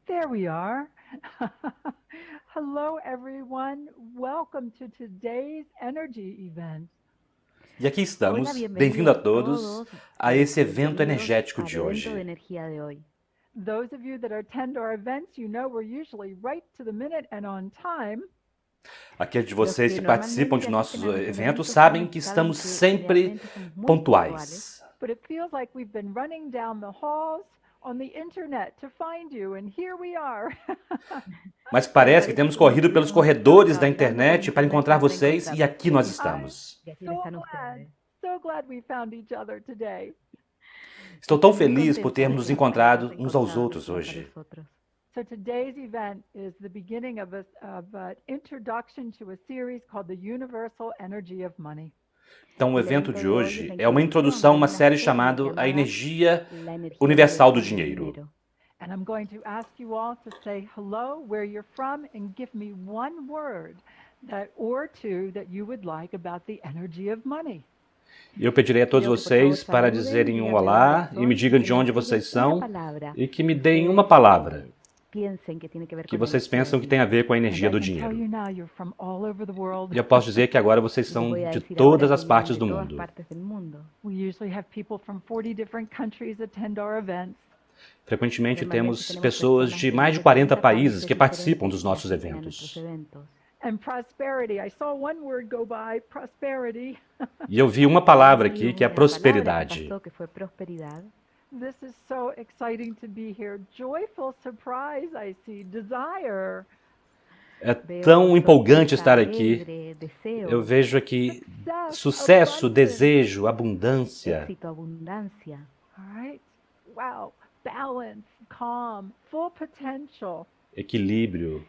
There we are. Hello, everyone. Welcome to today's Energy event. E aqui estamos, bem-vindo a todos a esse evento energético de hoje. Those of you that attend our events, you know we're usually right to the minute and on time. Aqueles de vocês que participam de nossos eventos sabem que estamos sempre pontuais. But it feels like we've been running down the halls on the internet to find you, and here we are. Mas parece que temos corrido pelos corredores da internet para encontrar vocês e aqui nós estamos. So glad we found each other today. Estou tão feliz por termos nos encontrado uns aos outros hoje. So today's event is the beginning of an introduction to a series called the Universal Energy of Money. Então, o evento de hoje é uma introdução a uma série chamada A Energia Universal do Dinheiro. And I'm going to ask you all to say hello, where you're from, and give me one word or two that you would like about the energy of money. Eu pedirei a todos vocês para dizerem um olá e me digam de onde vocês são e que me deem uma palavra que vocês pensam que tem a ver com a energia do dinheiro. E eu posso dizer que agora vocês são de todas as partes do mundo. Frequentemente temos pessoas de mais de 40 países que participam dos nossos eventos. E eu vi uma palavra aqui que é prosperidade. This is so exciting to be here. Joyful surprise, I see. Desire. É tão empolgante estar aqui. Eu vejo aqui sucesso, desejo, abundância. All right. Wow. Balance, calm, full potential. Equilíbrio.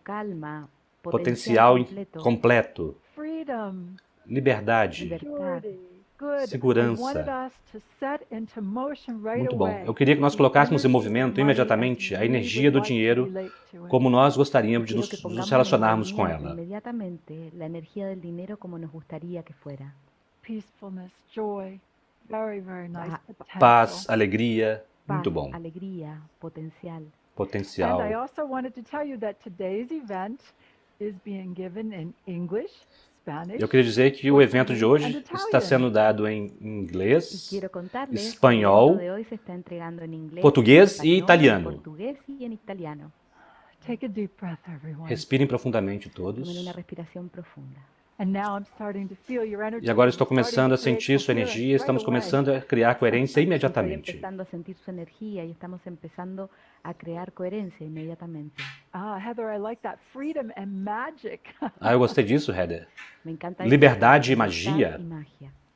Calma, potencial completo. Freedom. Liberdade. Segurança. Muito bom. Eu queria que nós colocássemos em movimento imediatamente a energia do dinheiro como nós gostaríamos de nos relacionarmos com ela. Paz, alegria, muito bom. Potencial. And I also wanted to tell you that today's event is being given in English, Eu queria dizer que o evento de hoje está sendo dado em inglês, espanhol, português e italiano. Respirem profundamente todos. E agora estou começando a sentir sua energia e estamos começando a criar coerência imediatamente. Heather, I like that. Freedom and magic. Eu gostei disso, Heather. Liberdade e magia.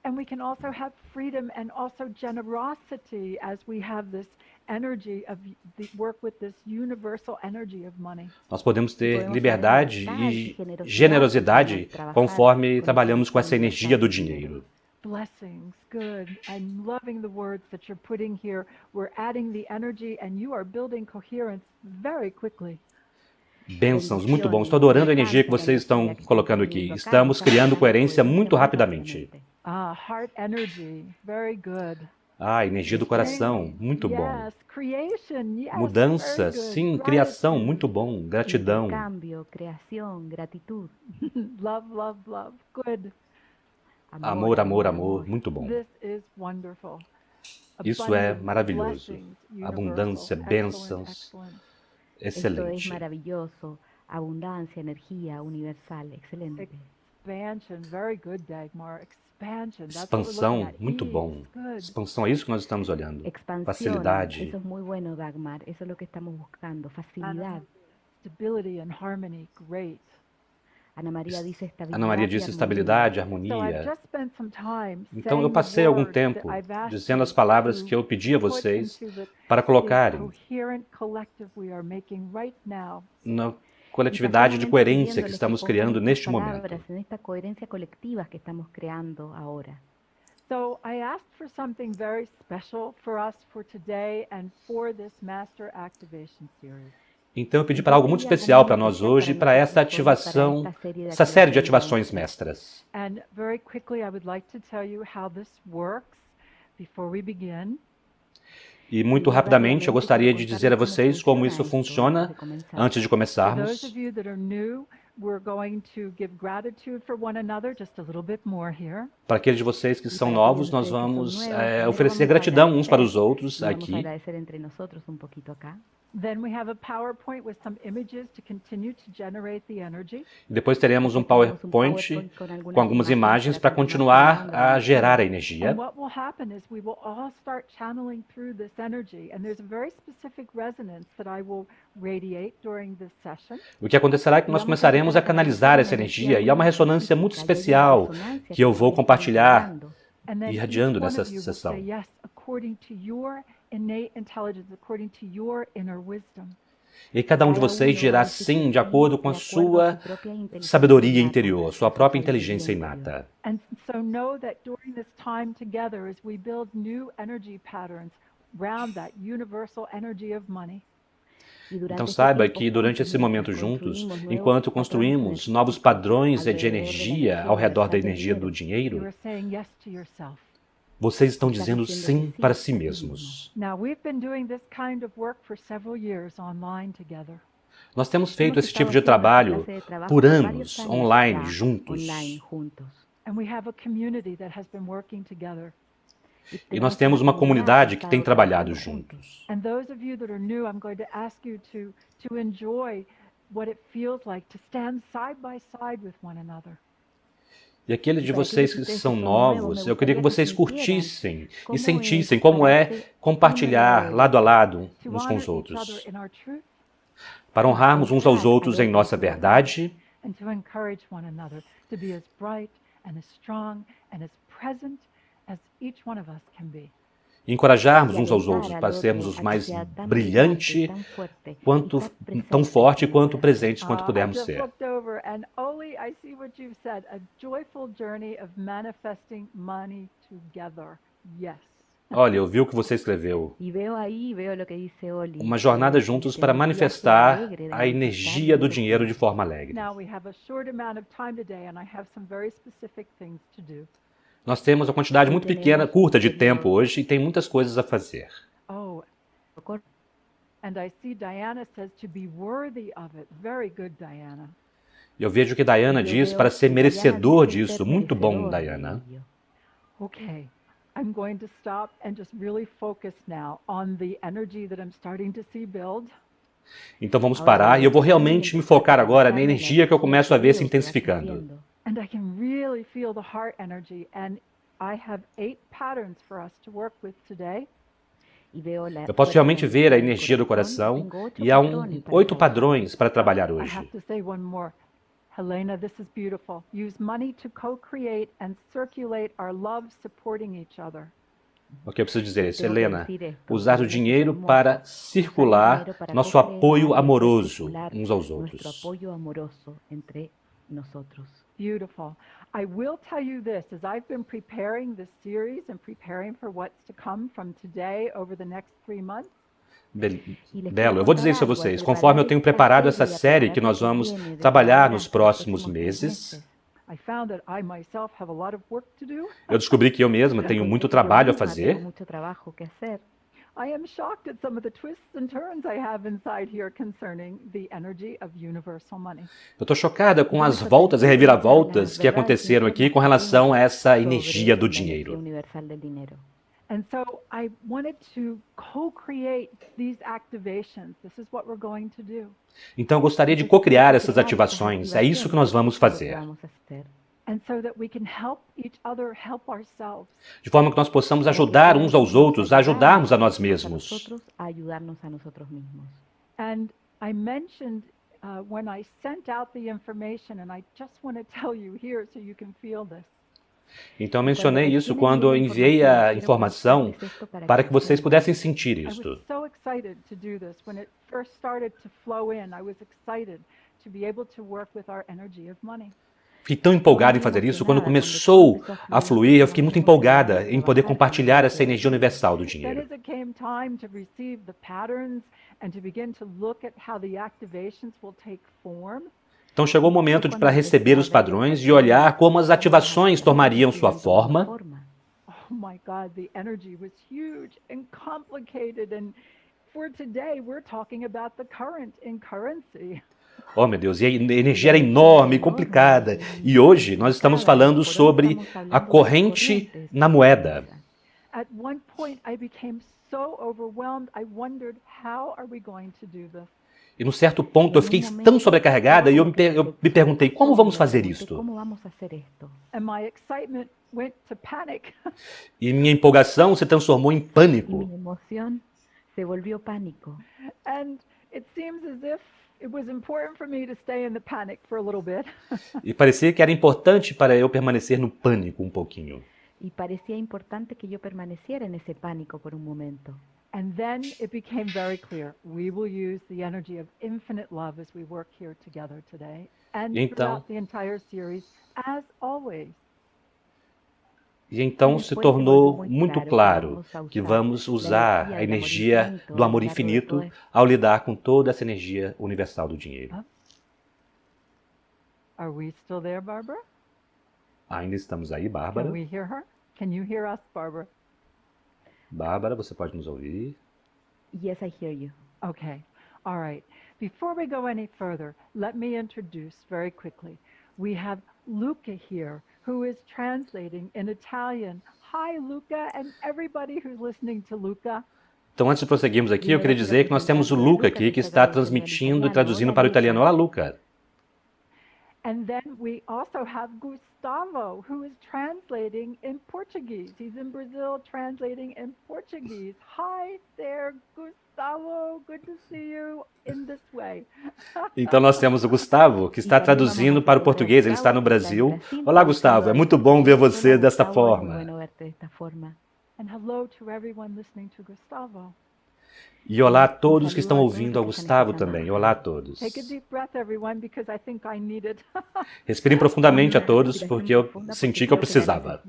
And we can also have freedom and also generosity as we have this energy of the work with this universal energy of money. Nós podemos ter liberdade e generosidade conforme trabalhamos com essa energia do dinheiro. Blessings, good. I'm loving the words that you're putting here. We're adding the energy and you are building coherence very quickly. Bênçãos, muito bom. Estou adorando a energia que vocês estão colocando aqui. Estamos criando coerência muito rapidamente. Heart energy, very good. Energia do coração, muito bom. Mudança, sim, criação, muito bom. Gratidão. Love, love, love, good. Amor, amor, amor, muito bom. Isso é maravilhoso. Abundância, bênçãos, excelente. Maravilhoso, abundância, energia universal, excelente. Expansion, very good, Dagmar. Expansão, muito bom. Expansão, é isso que nós estamos olhando. Facilidade. Isso é muito bom, Dagmar. Isso é o que estamos buscando. Facilidade. Stability and harmony, great. Ana Maria disse estabilidade, harmonia. Então eu passei algum tempo dizendo as palavras que eu pedi a vocês para colocarem na coletividade de coerência que estamos criando neste momento. So I asked for something very special for us for today and for this Master Activation Series. Então eu pedi para algo muito especial para nós hoje, para essa ativação, essa série de ativações mestras. And very quickly I would like to tell you how this works before we begin. E muito rapidamente eu gostaria de dizer a vocês como isso funciona antes de começarmos. Para aqueles de vocês que são novos, nós vamos oferecer gratidão uns para os outros aqui. Depois teremos um PowerPoint com algumas imagens para continuar a gerar a energia. O que acontecerá é que nós começaremos a canalizar essa energia e há uma ressonância muito especial que eu vou compartilhar irradiando nessa sessão. E cada um de vocês dirá sim de acordo com a sua sabedoria interior, sua própria inteligência inata. Então saiba que durante esse momento juntos, enquanto construímos novos padrões de energia ao redor da energia do dinheiro, vocês estão dizendo sim para si mesmos. Nós temos feito esse tipo de trabalho por anos, online, juntos. E nós temos uma comunidade que tem trabalhado juntos. E aqueles de vocês que são novos, eu queria que vocês curtissem e sentissem como é compartilhar lado a lado uns com os outros. Para honrarmos uns aos outros em nossa verdade. E encorajarmos uns aos outros para sermos os mais brilhantes, tão forte quanto presentes quanto pudermos ser. Olha, eu vi o que você escreveu. Uma jornada juntos para manifestar a energia do dinheiro de forma alegre. Nós temos uma quantidade muito pequena, curta de tempo hoje e tem muitas coisas a fazer. Eu vejo que Diana diz para ser merecedor disso. Muito bom, Diana. Então vamos parar e eu vou realmente me focar agora na energia que eu começo a ver se intensificando. And I can really feel the heart energy, and I have 8 patterns for us to work with today. Eu posso realmente ver a energia do coração e há 8 padrões para trabalhar hoje. Helena, this is beautiful. Use money to co-create and circulate our love supporting each other. O que eu preciso dizer é isso, Helena, usar o dinheiro para circular nosso apoio amoroso uns aos outros. Beautiful. I will tell you this, as I've been preparing this series and preparing for what's to come from today over the next 3 months. Belo, eu vou dizer isso a vocês. Conforme eu tenho preparado essa série que nós vamos trabalhar nos próximos meses, eu descobri que eu mesma tenho muito trabalho a fazer. I am shocked at some of the twists and turns I have inside here concerning the energy of universal money. Eu estou chocada com as voltas e reviravoltas que aconteceram aqui com relação a essa energia do dinheiro. And so I wanted to co-create these activations. This is what we're going to do. Então eu gostaria de co-criar essas ativações. É isso que nós vamos fazer. De forma que nós possamos ajudar uns aos outros, a ajudarmos a nós mesmos. And I mentioned when I sent out the information, and I just want to tell you here so you can feel this. Então eu mencionei isso quando eu enviei a informação para que vocês pudessem sentir isso. Fiquei tão empolgado em fazer isso. Quando começou a fluir, eu fiquei muito empolgada em poder compartilhar essa energia universal do dinheiro. Então chegou o momento para receber os padrões e olhar como as ativações tomariam sua forma. oh my God, the energy was huge and complicated. And for today, we're talking about the current in currency. Oh, meu Deus, e a energia era enorme e complicada. E hoje nós estamos falando sobre a corrente na moeda. At one point, I became so overwhelmed, I wondered, how are we going to do this? E num certo ponto eu fiquei tão sobrecarregada e eu me perguntei, como vamos fazer isto? And my excitement went to panic. E minha empolgação se transformou em pânico. Mi emoción se volvió pánico. And it seems as if it was important for me to stay in the panic for a little bit. E parecia que era importante para eu permanecer no pânico um pouquinho. Y parecía importante que yo permaneciera en ese pánico por un momento. And then it became very clear. We will use the energy of infinite love as we work here together today and Então, throughout the entire series, as always. E então se tornou muito claro que vamos usar a energia do amor infinito ao lidar com toda essa energia universal do dinheiro. Are we still there, Barbara? Ainda estamos aí, Can Bárbara? we hear her? Can you hear us, Barbara? Bárbara, você pode nos ouvir? Yes, I hear you. Okay. All right. Before we go any further, let me introduce very quickly. We have Luca here, who is translating in Italian. Hi, Luca, and everybody who's listening to Luca. Então, antes de prosseguirmos aqui, eu queria dizer que nós temos o Luca aqui, que está transmitindo e traduzindo para o italiano. Olá, Luca! And then we also have Gustavo, who is translating in Portuguese. He's in Brazil translating in Portuguese. Hi there, Gustavo. Good to see you in this way. Então, nós temos o Gustavo, que está traduzindo para o português. Ele está no Brasil. Olá, Gustavo. É muito bom ver você desta forma. And hello to everyone listening to Gustavo. E olá a todos que estão ouvindo ao Gustavo também. Olá a todos. Take a deep breath, everyone, because I think I need it. Respirem profundamente a todos, porque eu senti que eu precisava.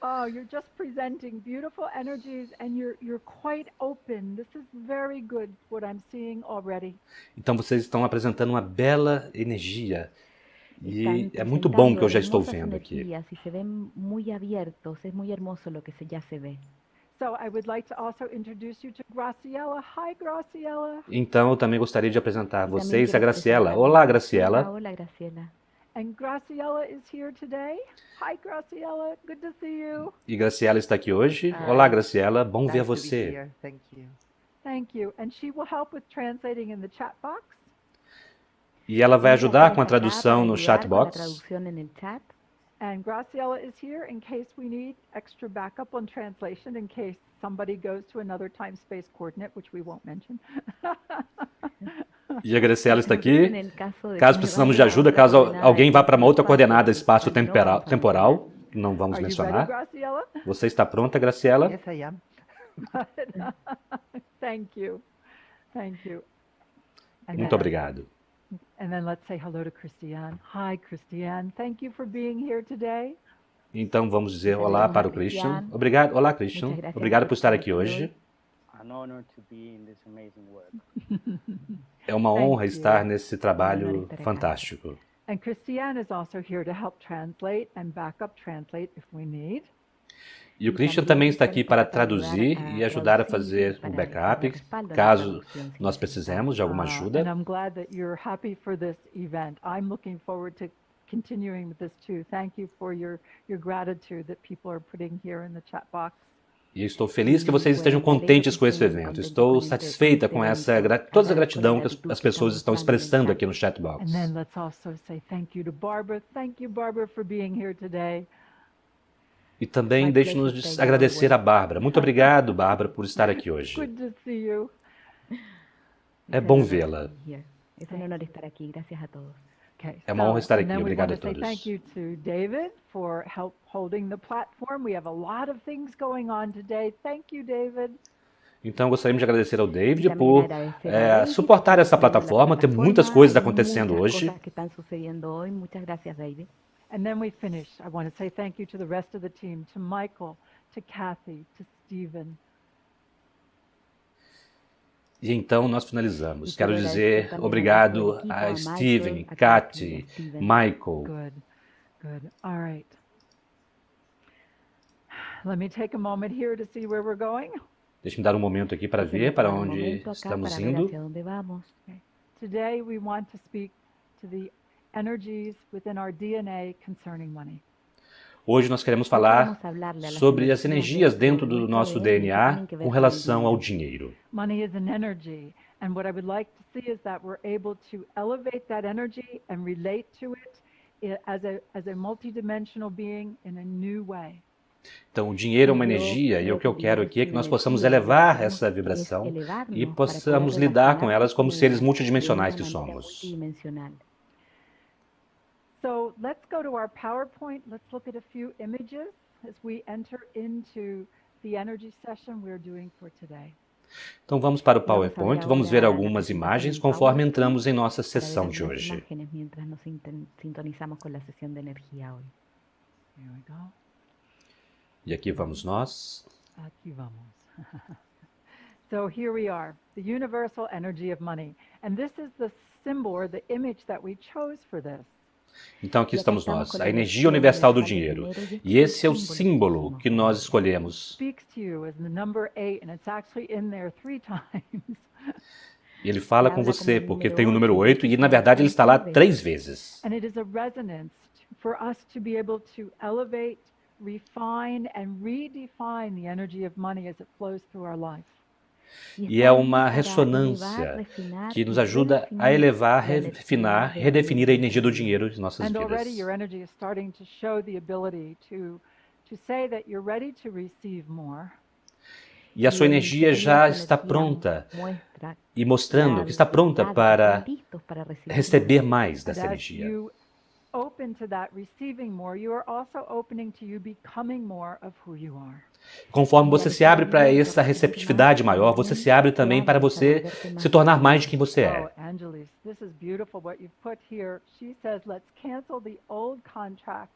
Oh, you're just presenting beautiful energies and you're quite open. This is very good what I'm seeing already. Então vocês estão apresentando uma bela energia. E é muito bom o que eu já estou vendo aqui. Se ven muy abiertos, es muy hermoso lo que ya se ve. So I would like to also introduce you to Graciela. Hi, Graciela. Então eu também gostaria de apresentar vocês a Graciela. Olá, Graciela. Olá, Graciela. And Graciela is here today. Hi, Graciela. Good to see you. E Graciela está aqui hoje. Olá, Graciela. Bom ver você. Thank you. Thank you. And she will help with translating in the chat box. E ela vai ajudar com a tradução no chat box. And Graciela is here in case we need extra backup on translation, in case somebody goes to another time-space coordinate, which we won't mention. E a Graciela está aqui. Caso precisamos de ajuda, caso alguém vá para uma outra coordenada espaço-temporal, não vamos mencionar. Você está pronta, Graciela? Yes, I am. Thank you. Thank you. Muito obrigado. And then let's say hello to Christiane. Hi, Christiane. Thank you for being here today. Então vamos dizer olá para o Christian. Obrigado. Olá, Christian. Obrigado por estar aqui hoje. É uma honra estar nesse trabalho fantástico. And Christiane is also here to help translate and backup translate if we need. E o Christian também está aqui para traduzir e ajudar a fazer o backup, caso nós precisemos de alguma ajuda. And I'm glad that you're happy for this event. I'm looking forward to continuing with this too. Thank you for your gratitude that people are putting here in the chat box. E estou feliz que vocês estejam contentes com esse evento. Estou satisfeita com toda a gratidão que as pessoas estão expressando aqui no chat box. And then let's also say thank you to Barbara. Thank you, Barbara, for being here today. E também deixe-nos agradecer a Bárbara. Muito obrigado, Bárbara, por estar aqui hoje. Good to see you. É bom vê-la. Es un honor estar aquí. Gracias a todos. Okay, É uma honra estar aqui. and then we Obrigado want a to say todos. thank you to David for help holding the platform. We have a lot of things going on today. Thank you, David. Então, gostaríamos de agradecer ao David por suportar essa plataforma. Tem muitas coisas acontecendo hoje. Que están sucediendo hoy. Muchas gracias, David. And then we finish. I want to say thank you to the rest of the team, to Michael, to Kathy, to Stephen. E então nós finalizamos. Quero dizer obrigado a Steven, Kathy, Michael. Good, good. All right. Let me take a moment here to see where we're going. Deixe-me dar um momento aqui para ver para onde estamos indo. Okay. Today we want to speak to the energies within our DNA concerning money. Hoje nós queremos falar sobre as energias dentro do nosso DNA com relação ao dinheiro. Money is an energy, and what I would like to see is that we're able to elevate that energy and relate to it as a multidimensional being in a new way. Então, o dinheiro é uma energia e o que eu quero aqui é que nós possamos elevar essa vibração e possamos lidar com elas como seres multidimensionais que somos. So let's go to our PowerPoint. Let's look at a few images as we enter into the energy session we're doing for today. Então vamos para o PowerPoint, vamos ver algumas imagens conforme entramos em nossa sessão de hoje. Here we go. E aqui vamos nós. Aqui vamos. So here we are, the universal energy of money. And this is the symbol or the image that we chose for this. Então aqui estamos nós, a energia universal do dinheiro. E esse é o símbolo que nós escolhemos. Speaks to you as the number 8, and it's actually in there 3 times. E ele fala com você porque tem o número 8 e na verdade ele está lá 3 vezes. And it is a resonance for us to be able to elevate, refine and redefine the energy of money as it flows through our life. E é uma ressonância que nos ajuda a elevar, refinar, redefinir a energia do dinheiro em nossas And already vidas. your energy is starting to show the ability to say that you're ready to receive more. E a sua energia já está pronta e mostrando que está pronta para receber mais But dessa as energia. you open to that receiving more, you are also opening to you becoming more of who you are. Conforme você se abre para essa receptividade maior, você se abre também para você se tornar mais de quem você Oh, é. Angelis, this is beautiful what you've put here. She says, let's cancel the old contract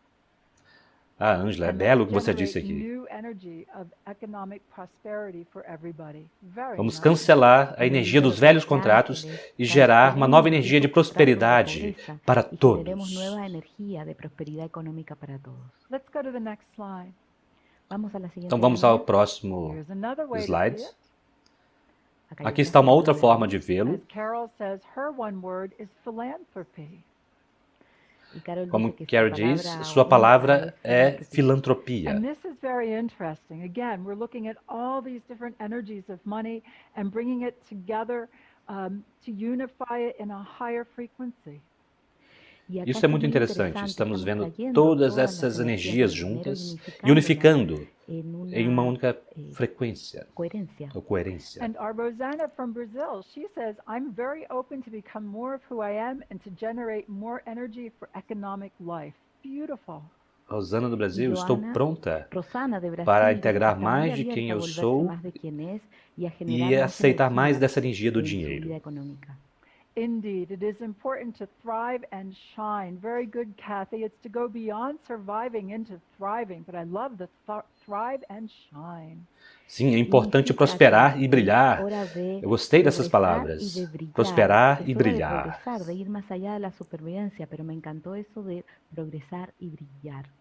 Ah, Ângela, é and belo o let's que você disse generate aqui. new energy of economic prosperity for everybody. Very Vamos nice. cancelar a energia dos velhos contratos e gerar uma nova energia de prosperidade para todos. Let's go to the next slide. Então vamos ao próximo Here's another way to slide. see it. Aqui está uma outra forma de vê-lo. As Carol says, her one word is philanthropy. Como Quer diz, sua palavra é filantropia. And this is very interesting. Again, we're looking at all these different energies of money and bringing it together to unify it in a higher frequency. Isso é muito interessante. Estamos vendo todas essas energias juntas e unificando em uma única frequência ou coerência. And our Rosanna from Brazil, she says, I'm very open to become more of who I am and to generate more energy for economic life. Beautiful. Rosana do Brasil, estou pronta para integrar mais de quem eu sou e aceitar mais dessa energia do dinheiro. Indeed, it is important to thrive and shine. Very good, Kathy. It's to go beyond surviving into thriving, but I love the thrive and shine. Sim, é importante prosperar e brilhar. Eu gostei dessas palavras. Prosperar e brilhar.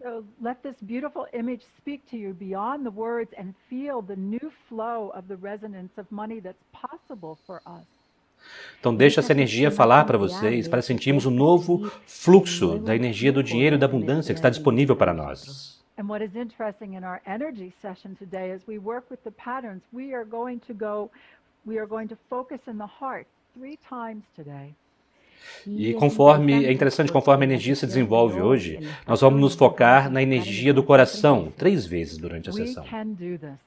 So let this beautiful image speak to you beyond the words and feel the new flow of the resonance of money that's possible for us. Então deixa essa energia falar para vocês, para sentirmos um novo fluxo da energia do dinheiro e da abundância que está disponível para nós. And what is interesting in our energy session today, as we work with the patterns, we are going to focus in the heart 3 times today. E conforme, é interessante, conforme a energia se desenvolve hoje, nós vamos nos focar na energia do coração 3 vezes durante a We sessão. can do this.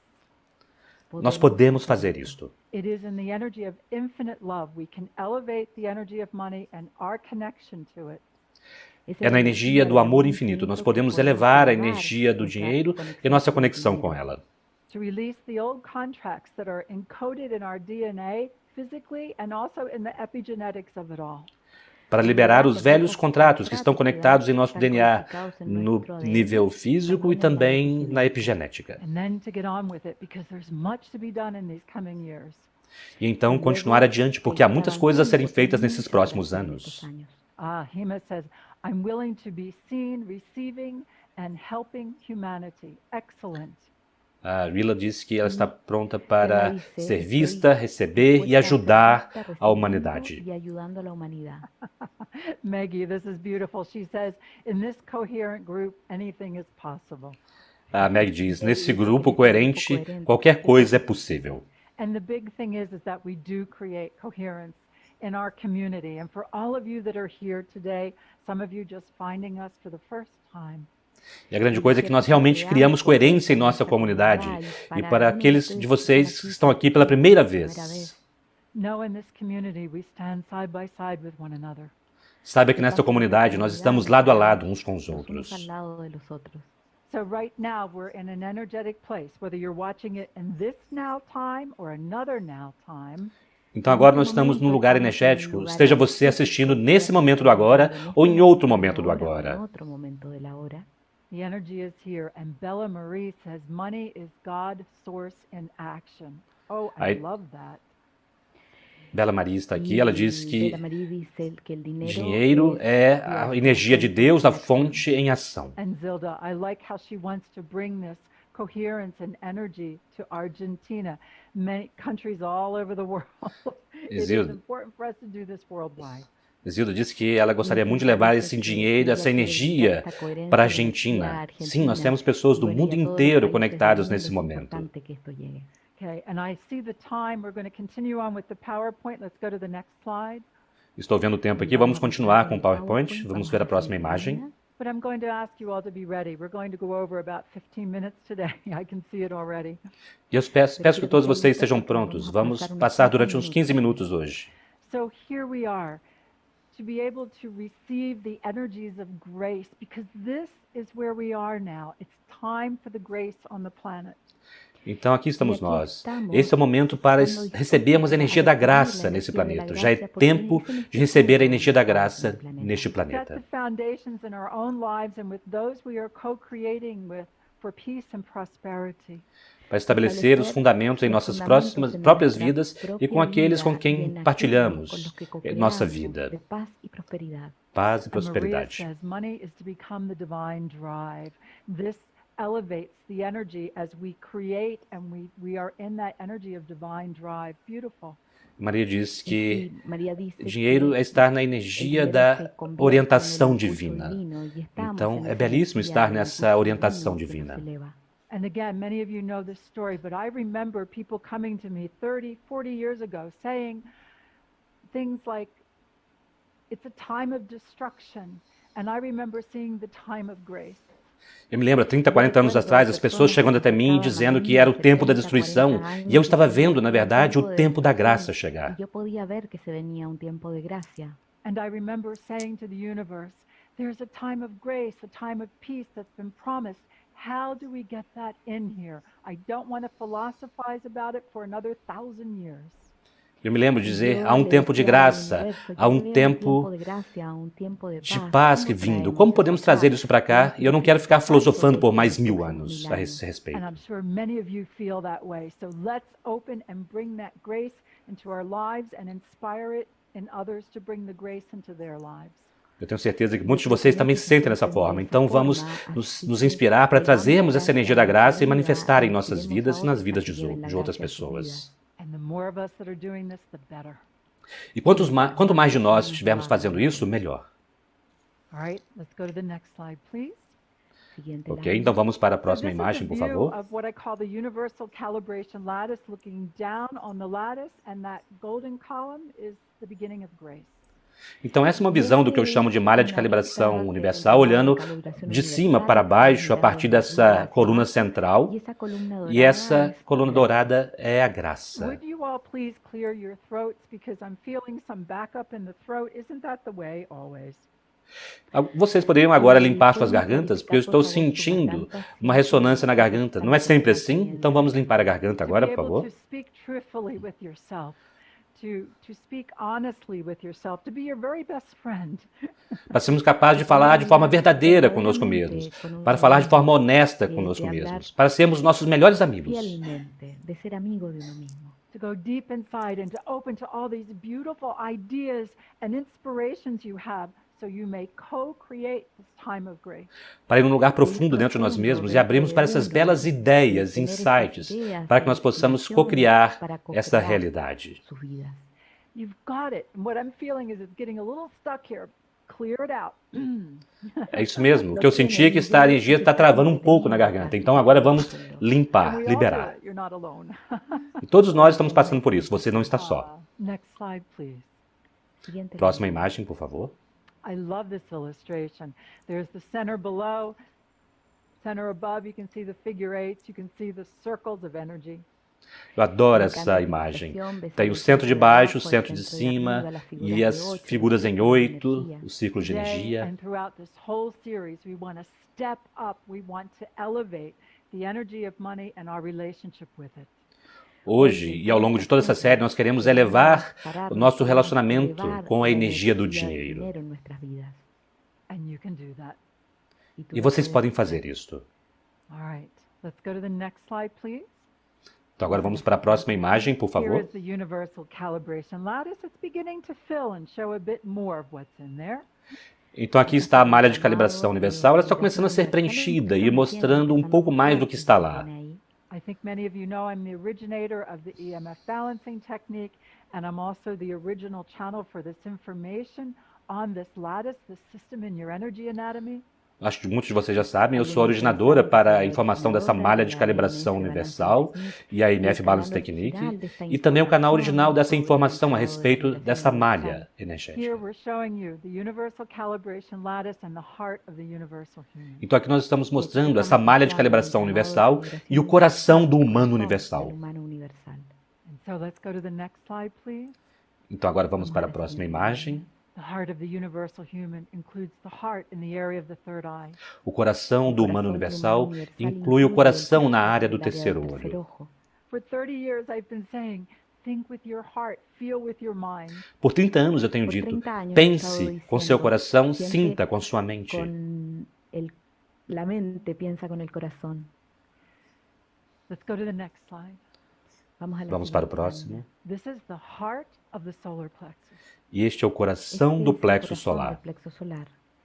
Nós podemos fazer isto. It is in the energy of infinite love. We can elevate the energy of money and our connection to it. É na energia do amor infinito. Nós podemos elevar a energia do dinheiro e nossa conexão com ela. To release the old contracts that are encoded in our DNA physically and also in the epigenetics of it all. Para liberar os velhos contratos que estão conectados em nosso DNA, no nível físico e também na epigenética. And then to get on with it because there's much to be done in these coming years. E então continuar adiante, porque há muitas coisas a serem feitas nesses próximos anos. Hema says, I'm willing to be seen, receiving and helping humanity. Excellent. A Rila diz que ela está pronta para ser vista, receber e ajudar a humanidade. Maggie, this is beautiful. She says, in this coherent group, anything is possible. A Meg diz, nesse grupo coerente, qualquer coisa é possível. And the big thing is that we do create coherence in our community. And for all of you that are here today, some of you just finding us for the first time. E a grande coisa é que nós realmente criamos coerência em nossa comunidade. E para aqueles de vocês que estão aqui pela primeira vez, saiba que nesta comunidade nós estamos lado a lado uns com os outros. So right now we're in an energetic place, whether you're watching it in this now time or another now time. Então agora nós estamos num lugar energético, esteja você assistindo nesse momento do agora ou em outro momento do agora. The energy is here, and Bella Marie says money is God's source in action. Oh, I love that. Bela Maria está aqui, ela diz que dinheiro é a energia de Deus, a fonte em ação. And Zilda, I like how she wants to bring this coherence and energy to Argentina, many countries all over the world. It is important for us to do this worldwide. Zilda disse que ela gostaria muito de levar esse dinheiro, essa energia para a Argentina. Sim, nós temos pessoas do mundo inteiro conectadas nesse momento. Okay, and I see the time. We're going to continue on with the PowerPoint. Let's go to the next slide. Estou vendo o tempo aqui. Vamos continuar com o PowerPoint. Vamos ver a próxima imagem. But I'm going to ask you all to be ready. We're going to go over about 15 minutes today. I can see it already. E eu peço que todos vocês estejam prontos. Vamos passar durante uns 15 minutos hoje. So here we are, to be able to receive the energies of grace, because this is where we are now. It's time for the grace on the planet. Então aqui estamos nós. Esse é o momento para recebermos a energia da graça nesse planeta. Já é tempo de receber a energia da graça neste planeta. Para estabelecer os fundamentos em nossas próprias vidas e com aqueles com quem partilhamos nossa vida. Paz e prosperidade. Elevates the energy as we create, and we are in that energy of divine drive. Beautiful. Maria diz que dinheiro é estar na energia da orientação divina. Então, é belíssimo estar nessa orientação divina. And again, many of you know this story, but I remember people coming to me 30, 40 years ago saying things like, it's a time of destruction. And I remember seeing the time of grace. Eu me lembro, 30, 40 anos atrás, as pessoas chegando até mim dizendo que era o tempo da destruição, e eu estava vendo, na verdade, o tempo da graça chegar. And I remember saying to the universe, there's a time of grace, a time of peace that's been promised. How do we get that in here? I don't want to philosophize about it for another 1,000 years. Eu me lembro de dizer, há um tempo de graça, há um tempo de paz que vindo. Como podemos trazer isso para cá? E eu não quero ficar filosofando por mais 1000 anos a esse respeito. Eu tenho certeza que muitos de vocês também se sentem dessa forma. Então vamos nos inspirar para trazermos essa energia da graça e manifestar em nossas vidas e nas vidas de outras pessoas. E quanto mais de nós estivermos fazendo isso, melhor. Ok, então vamos para a próxima imagem, por favor. Então essa é uma visão do que eu chamo de malha de calibração universal, olhando de cima para baixo a partir dessa coluna central, e essa coluna dourada é a graça. Vocês poderiam agora limpar suas gargantas, porque eu estou sentindo uma ressonância na garganta. Não é sempre assim? Então vamos limpar a garganta agora, por favor. Para sermos capazes de falar de forma verdadeira conosco mesmos, para falar de forma honesta conosco mesmos, para sermos nossos melhores amigos. To go deep inside and to open to all these beautiful ideas and inspirations you have, so you may co-create this time of grace. Para ir num lugar profundo dentro de nós mesmos e abrirmos para essas belas ideias, insights, para que nós possamos co-criar essa realidade. You've got it. And what I'm feeling is it's getting a little stuck here. Clear it out. É isso mesmo. O que eu senti é que a energia está travando um pouco na garganta. Então agora vamos limpar, liberar. You're not alone. E todos nós estamos passando por isso. Você não está só. Next slide, please. Próxima imagem, por favor. I love this illustration. There's the center below, center above. You can see the figure eights. You can see the circles of energy. Eu adoro essa imagem. Tem o centro de baixo, o centro de cima e as figuras em 8, o círculo de energia. And throughout this whole series, we want to step up. We want to elevate the energy of money and our relationship with it. Hoje e ao longo de toda essa série, nós queremos elevar o nosso relacionamento com a energia do dinheiro. And you can do that. E vocês podem fazer isso. All right. Let's go to the next slide, please. Então agora vamos para a próxima imagem, por Here favor. is the universal calibration lattice. It's beginning to fill and show a bit more of what's in there. Então aqui está a malha de calibração universal. Ela está começando a ser preenchida e mostrando um pouco mais do que está lá. I think many of you know I'm the originator of the EMF balancing technique, and I'm also the original channel for this information on this lattice, this system in your energy anatomy. Acho que muitos de vocês já sabem, eu sou a originadora para a informação dessa malha de calibração universal e a EMF Balance Technique, e também o canal original dessa informação a respeito dessa malha energética. Então aqui nós estamos mostrando essa malha de calibração universal e o coração do humano universal. Então agora vamos para a próxima imagem. O coração do humano universal inclui o coração na área do terceiro olho. Por 30 anos eu tenho dito, pense com seu coração, sinta com sua mente. Vamos para o próximo. E este é o coração do plexo solar.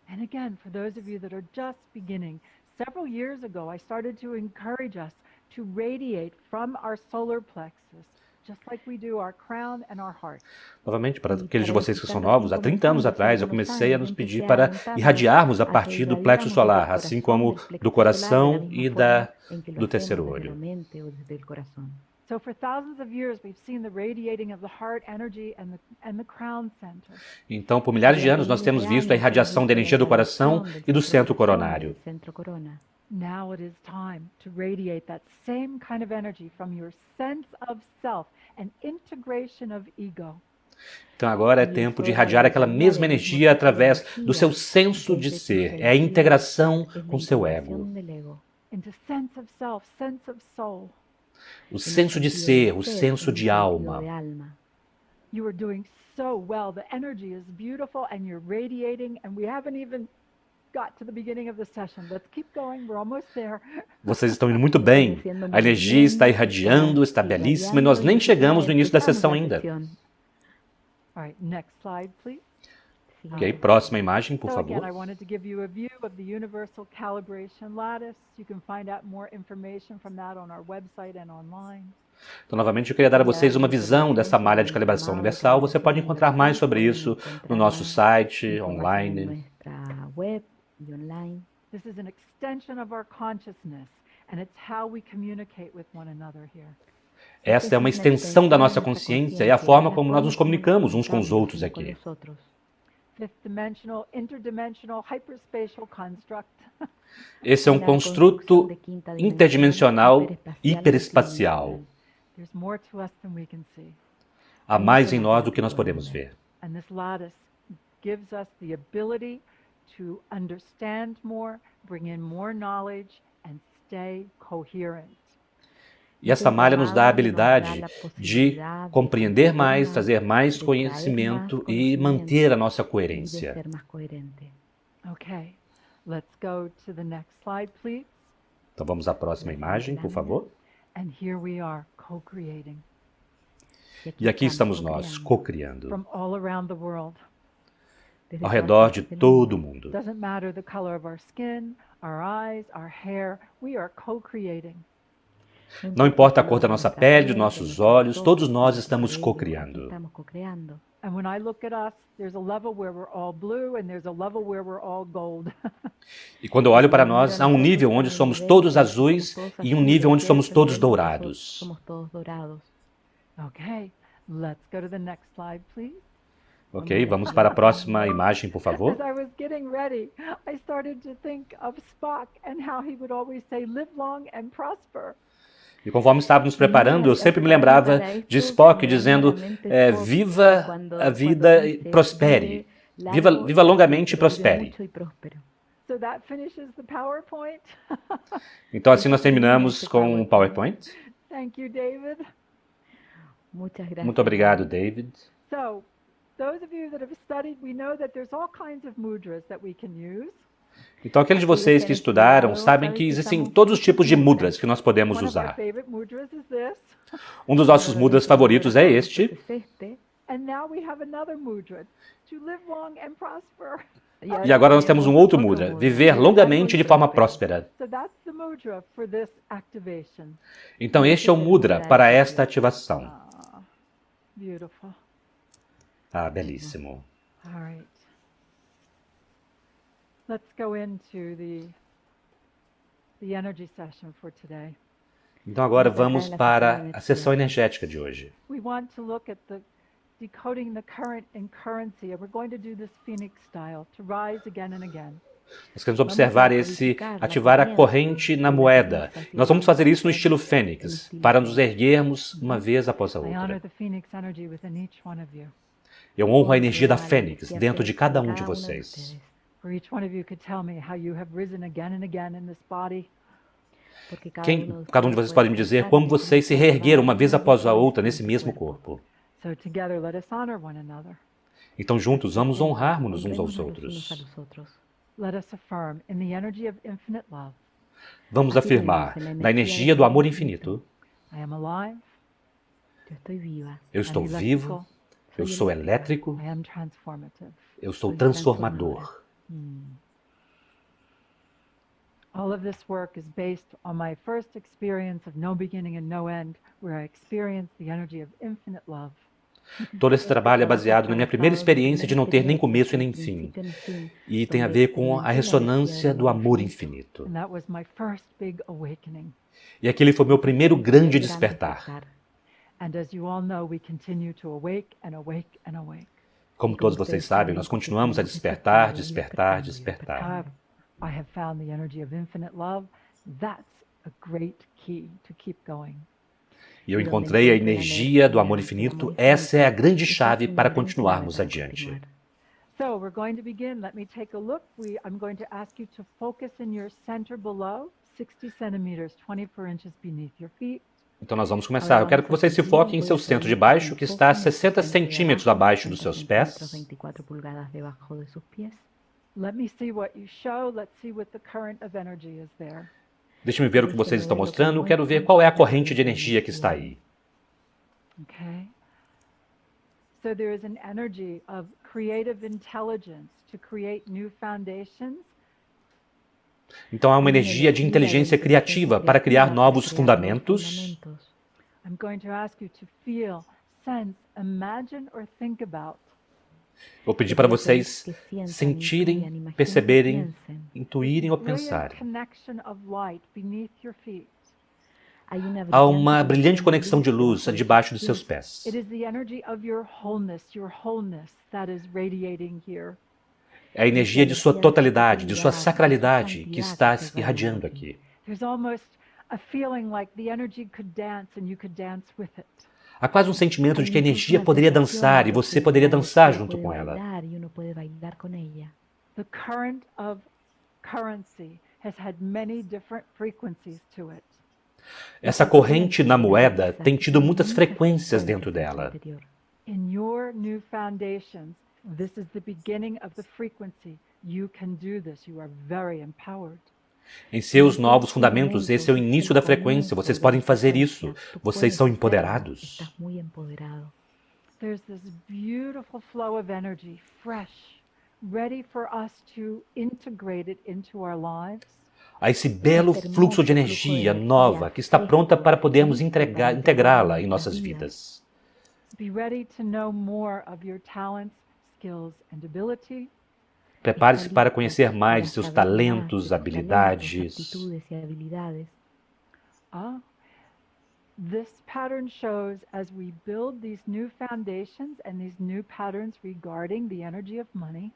And again, for those of you that are just beginning, several years ago I started to encourage us to radiate from our solar plexus, just like we do our crown and our heart. Novamente, para aqueles de vocês que são novos, há 30 anos atrás eu comecei a nos pedir para irradiarmos a partir do plexo solar, assim como do coração e do terceiro olho. So for thousands of years we've seen the radiating of the heart energy and the crown center. Então, por milhares de anos nós temos visto a irradiação da energia do coração e do centro coronário. Now it is time to radiate that same kind of energy from your sense of self and integration of ego. Então agora é tempo de irradiar aquela mesma energia através do seu senso de ser. É a integração com seu ego. Into sense of self, sense of soul. O senso de ser, o senso de alma. You are doing so well. The energy is beautiful and you're radiating and we haven't even got to the beginning of the session. Let's keep going. We're almost there. Vocês estão indo muito bem. A energia está irradiando, está belíssima e nós nem chegamos no início da sessão ainda. All right, next slide, please. Ok, próxima imagem, por favor. Again, I wanted to give you a view of the universal calibration lattice. You can find out more information from that on our website and online. Então, novamente, eu queria dar a vocês uma visão dessa malha de calibração universal. Você pode encontrar mais sobre isso no nosso site, online. This is an extension of our consciousness, and it's how we communicate with one another here. Esta é uma extensão da nossa consciência e a forma como nós nos comunicamos uns com os outros aqui. Fifth-dimensional, interdimensional, hyperspatial construct. Esse é um construto interdimensional hiperespacial. There's more to us than we can see. Há mais em nós do que nós podemos ver. And this lattice gives us the ability to understand more, bring in more knowledge, and stay coherent. E essa malha nos dá a habilidade de compreender mais, trazer mais conhecimento e manter a nossa coerência. Okay, let's go to the next slide, please. Então vamos à próxima imagem, por favor. And here we are, co-creating. E aqui estamos nós, co-criando. From all around the world. ao redor de todo mundo. Doesn't matter the color of our skin, our eyes, our hair, we are co-creating. Não importa a cor da nossa pele, dos nossos olhos, todos nós estamos co-criando. And when I look at us, there's a level where we're all blue and there's a level where we're all gold. E quando eu olho para nós, há um nível onde somos todos azuis e um nível onde somos todos dourados. Okay, let's go to the next slide, please. Ok, vamos para a próxima imagem, por favor. As I was getting ready, I started to think of Spock and how he would always say, live long and prosper. E conforme estávamos nos preparando, eu sempre me lembrava de Spock dizendo, viva a vida e prospere. Viva longamente e prospere. So that finishes the PowerPoint. Então assim nós terminamos com o PowerPoint. Thank you, David. Muito obrigado, David. So, those of you that have studied, we know that there's all kinds of mudras that we can use. Então aqueles de vocês que estudaram sabem que existem todos os tipos de mudras que nós podemos usar. Um dos nossos mudras favoritos é este. E agora nós temos um outro mudra, viver longamente de forma próspera. Então este é o mudra para esta ativação. Ah, belíssimo. Let's go into the energy session for today. Então agora vamos para a sessão energética de hoje. We want to look at the decoding the current in currency, and we're going to do this Phoenix style to rise again and again. Nós queremos observar ativar a corrente na moeda. Nós vamos fazer isso no estilo Fênix, para nos erguermos uma vez após a outra. Eu honro a energia da Fênix dentro de cada um de vocês. Cada um de vocês pode me dizer como vocês se reergueram uma vez após a outra nesse mesmo corpo. Então juntos vamos honrar-nos uns aos outros. Vamos afirmar, na energia do amor infinito, eu estou vivo, eu sou elétrico, eu sou transformador. All of this work is based on my first experience of no beginning and no end, where I experienced the energy of infinite love. Todo esse trabalho é baseado na minha primeira experiência de não ter nem começo e nem fim. E tem a ver com a ressonância do amor infinito. And that was my first big awakening. E aquele foi meu primeiro grande despertar. And as you all know, we continue to awake and awake and awake. Como todos vocês sabem, nós continuamos a despertar, despertar, despertar. I have found the energy of infinite love. That's a great key to keep going. E eu encontrei a energia do amor infinito. Essa é a grande chave para continuarmos adiante. So we're going to begin. Let me take a look. I'm going to ask you to focus in your center below, 60 centimeters, 24 inches beneath your feet. Então nós vamos começar. Eu quero que vocês se foquem em seu centro de baixo, que está a 60 centímetros abaixo dos seus pés. Let me see what you show. Let's see what the current of energy is there. Deixe-me ver o que vocês estão mostrando. Quero ver qual é a corrente de energia que está aí. Okay. So there is an energy of creative intelligence to create new foundations. Então há uma energia de inteligência criativa para criar novos fundamentos. I'm going to ask you to feel, sense, imagine or think about. Vou pedir para vocês sentirem, perceberem, intuírem ou pensarem. Há uma brilhante conexão de luz debaixo de seus pés. É a energia de sua totalidade, de sua sacralidade que está irradiando aqui. Há quase um sentimento de que a energia poderia dançar e você poderia dançar junto com ela. The current of currency has had many different frequencies to it. Essa corrente na moeda tem tido muitas frequências dentro dela. In your new foundations, this is the beginning of the frequency. You can do this. You are very empowered. Em seus novos fundamentos, esse é o início da frequência. Vocês podem fazer isso. Vocês são empoderados. There's this beautiful flow of energy, fresh, ready for us to integrate it into our lives. A esse belo fluxo de energia nova que está pronta para podermos integrá-la em nossas vidas. Be ready to know more of your talents, skills and ability. Prepare-se para conhecer mais de seus talentos, habilidades. This pattern shows as we build these new foundations and these new patterns regarding the energy of money.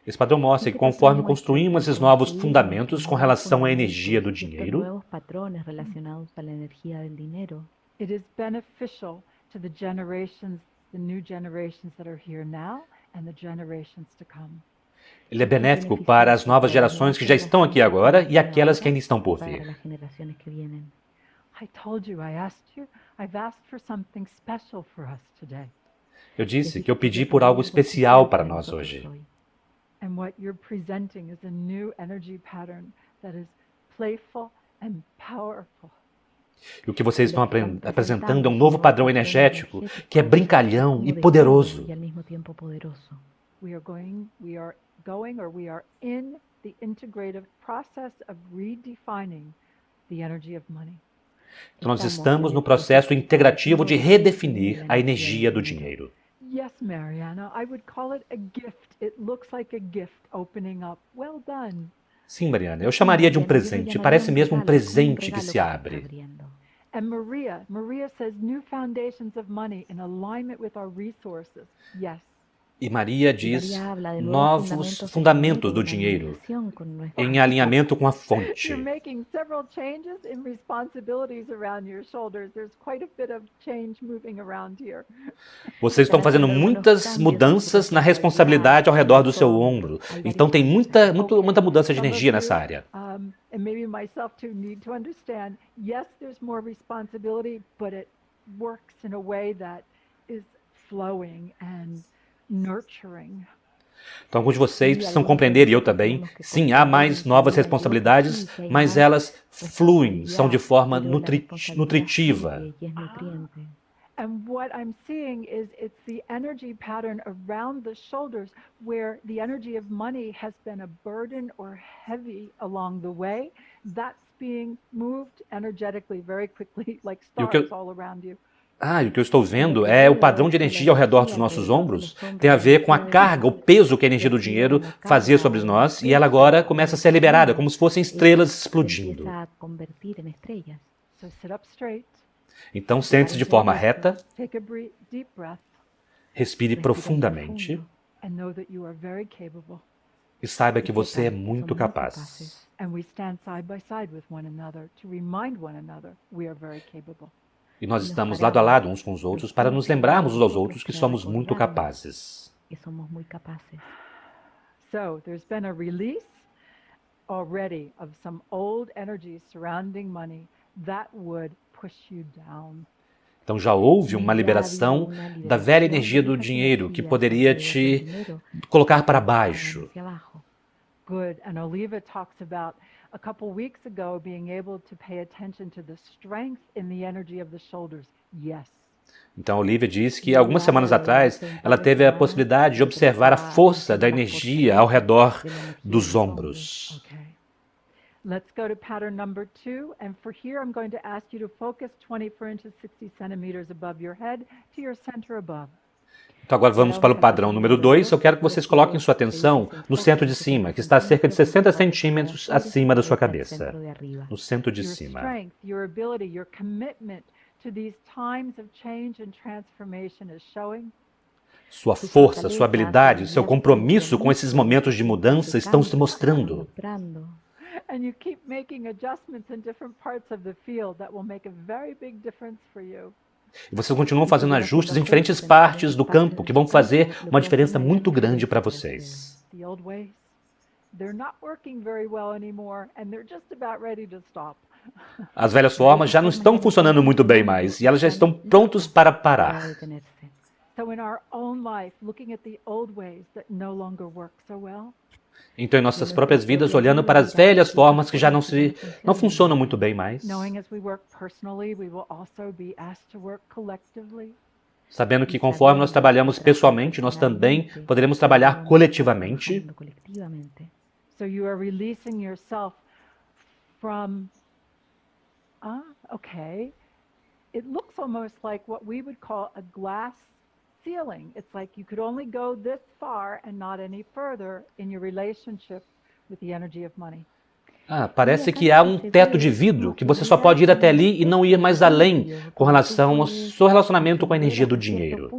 Esse padrão mostra que conforme construímos esses novos fundamentos com relação à energia do dinheiro, it is beneficial to the new generations that are here now and the generations to come. Ele é benéfico para as novas gerações que já estão aqui agora e aquelas que ainda estão por vir. Eu disse que eu pedi por algo especial para nós hoje. And what you're presenting is a new energy pattern that is playful and powerful. E o que vocês estão apresentando é um novo padrão energético que é brincalhão e poderoso. We are in the integrative process of redefining the energy of money. Então nós estamos no processo integrativo de redefinir a energia do dinheiro. Yes, Mariana, I would call it a gift. It looks like a gift opening up. Well done. Sim, Mariana, eu chamaria de um presente. Parece mesmo um presente que se abre. And Maria says new foundations of money in alignment with our resources. Yes. E Maria diz novos fundamentos do dinheiro em alinhamento com a fonte. Vocês estão fazendo muitas mudanças na responsabilidade ao redor do seu ombro. Então tem muita mudança de energia nessa área. And maybe myself too need to understand, yes, there's more responsibility, but it works in a way that is flowing and nurturing. Então, alguns de vocês precisam compreender, e eu também, sim, há mais novas responsabilidades, mas elas fluem, são de forma nutritiva. And what I'm seeing is it's the energy pattern around the shoulders where the energy of money has been a burden or heavy along the way. That's being moved energetically very quickly, like stars all around you. E o que eu estou vendo é o padrão de energia ao redor dos nossos ombros. Tem a ver com a carga, o peso que a energia do dinheiro fazia sobre nós, e ela agora começa a ser liberada, como se fossem estrelas explodindo. So sit up straight. Então, sente-se de forma reta, respire profundamente e saiba que você é muito capaz. E nós estamos lado a lado uns com os outros para nos lembrarmos uns aos outros que somos muito capazes. So, there's been a release already of some old energies surrounding money that would push you down. Então já houve uma liberação da velha energia do dinheiro que poderia te colocar para baixo. Good. And Oliva talks about a couple weeks ago being able to pay attention to the strength in the energy of the shoulders. Yes. Então a Olivia diz que algumas semanas atrás ela teve a possibilidade de observar a força da energia ao redor dos ombros. Okay. Let's go to pattern number 2, and for here I'm going to ask you to focus 24 inches 60 centimeters above your head to your center above. Então agora vamos para o padrão número 2. Eu quero que vocês coloquem sua atenção no centro de cima, que está a cerca de 60 centímetros acima da sua cabeça. No centro de cima. Your ability, your commitment to these times of change and transformation is showing. Sua força, sua habilidade, seu compromisso com esses momentos de mudança estão se mostrando. And you keep making adjustments in different parts of the field that will make a very big difference for you. E vocês continuam fazendo ajustes em diferentes partes do campo que vão fazer uma diferença muito grande para vocês. The old ways, they're not working very well anymore and they're just about ready to stop. As velhas formas já não estão funcionando muito bem mais e elas já estão prontos para parar. So in our own life, looking at the old ways that no longer work so well. Então, em nossas próprias vidas, olhando para as velhas formas que já não funcionam muito bem mais. Sabendo que conforme nós trabalhamos pessoalmente, nós também poderemos trabalhar coletivamente. So you are releasing yourself from, okay, it looks almost like what we would call a glass ceiling. It's like you could only go this far and not any further in your relationship with the energy of money. Parece que há um teto de vidro, que você só pode ir até ali e não ir mais além com relação ao seu relacionamento com a energia do dinheiro.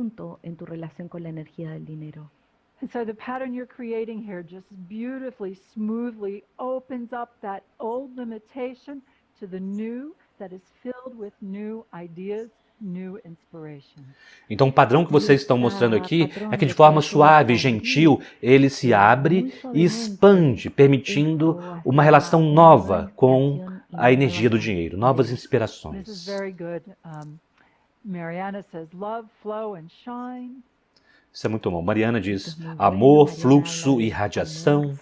And so the pattern you're creating here just beautifully, smoothly opens up that old limitation to the new that is filled with new ideas, new inspiration. Então o padrão que vocês estão mostrando aqui é que de forma suave e gentil, ele se abre e expande, permitindo uma relação nova com a energia do dinheiro, novas This is inspirações. very good. Mariana says, love, flow, and shine. Isso é muito bom. Mariana diz amor, fluxo e radiação.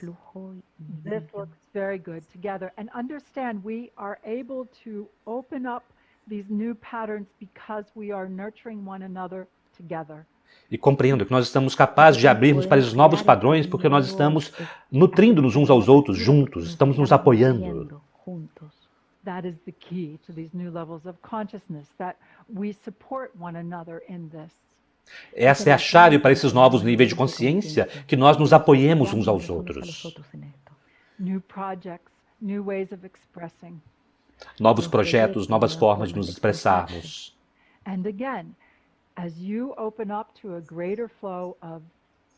This looks very good together. And understand, we are able to open up these new patterns because we are nurturing one another together. E compreendo que nós estamos capazes de abrirmos para esses novos padrões porque nós estamos nutrindo-nos uns aos outros juntos, estamos nos apoiando. That is the key to these new levels of consciousness, that we support one another in this. Essa é a chave para esses novos níveis de consciência, que nós nos apoiemos uns aos outros. New projects, new ways of expressing. Novos projetos, novas formas de nos expressarmos. And again, as you open up to a greater flow of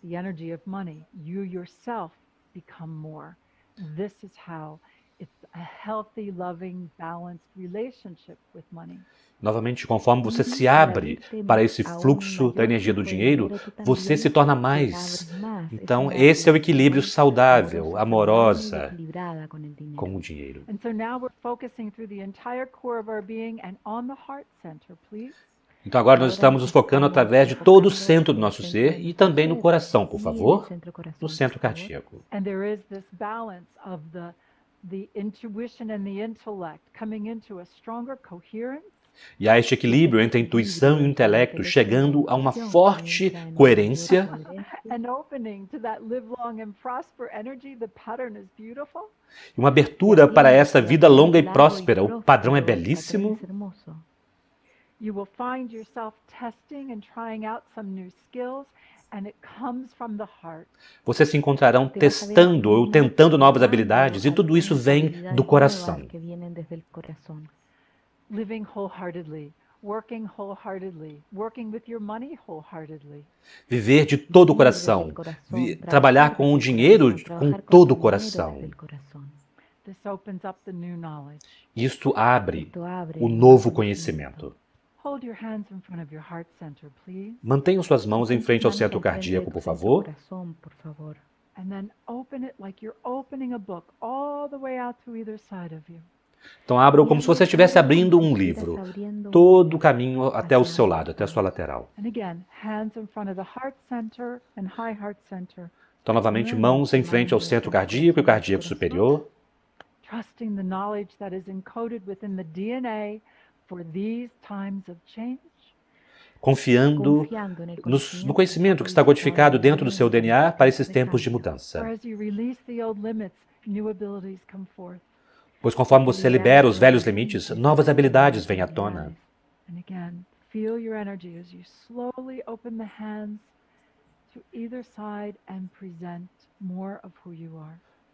the energy of money, you yourself become more. This is how it's a healthy, loving, balanced relationship with money. Novamente, conforme você se abre para esse fluxo da energia do dinheiro, você se torna mais. Então, esse é o equilíbrio saudável, amorosa com o dinheiro. And so now we're focusing through the entire core of our being and on the heart center, please. Então, agora nós estamos nos focando através de todo o centro do nosso ser e também no coração, por favor, no centro cardíaco. And there is this balance of the intuition and the intellect coming into a stronger coherence. E há este equilíbrio entre a intuição e o intelecto, chegando a uma forte coerência. E uma abertura para essa vida longa e próspera. O padrão é belíssimo. You will find yourself testing and trying out some new skills, and it comes from the heart. Vocês se encontrarão testando ou tentando novas habilidades, e tudo isso vem do coração. Living wholeheartedly, working wholeheartedly, working with your money wholeheartedly. Viver de todo o coração, trabalhar com o dinheiro com todo o coração. This opens up the new knowledge. Isto abre o novo conhecimento. Hold your hands in front of your heart center, please. Mantenham suas mãos em frente ao centro cardíaco, por favor. And then open it like you're opening a book all the way out to either side of you. Então abram como se você estivesse abrindo um livro, todo o caminho até o seu lado, até a sua lateral. Então novamente mãos em frente ao centro cardíaco e o cardíaco superior. Trusting the knowledge that is encoded within the DNA for these times of change. Confiando no conhecimento que está codificado dentro do seu DNA para esses tempos de mudança. Pois conforme você libera os velhos limites, novas habilidades vêm à tona.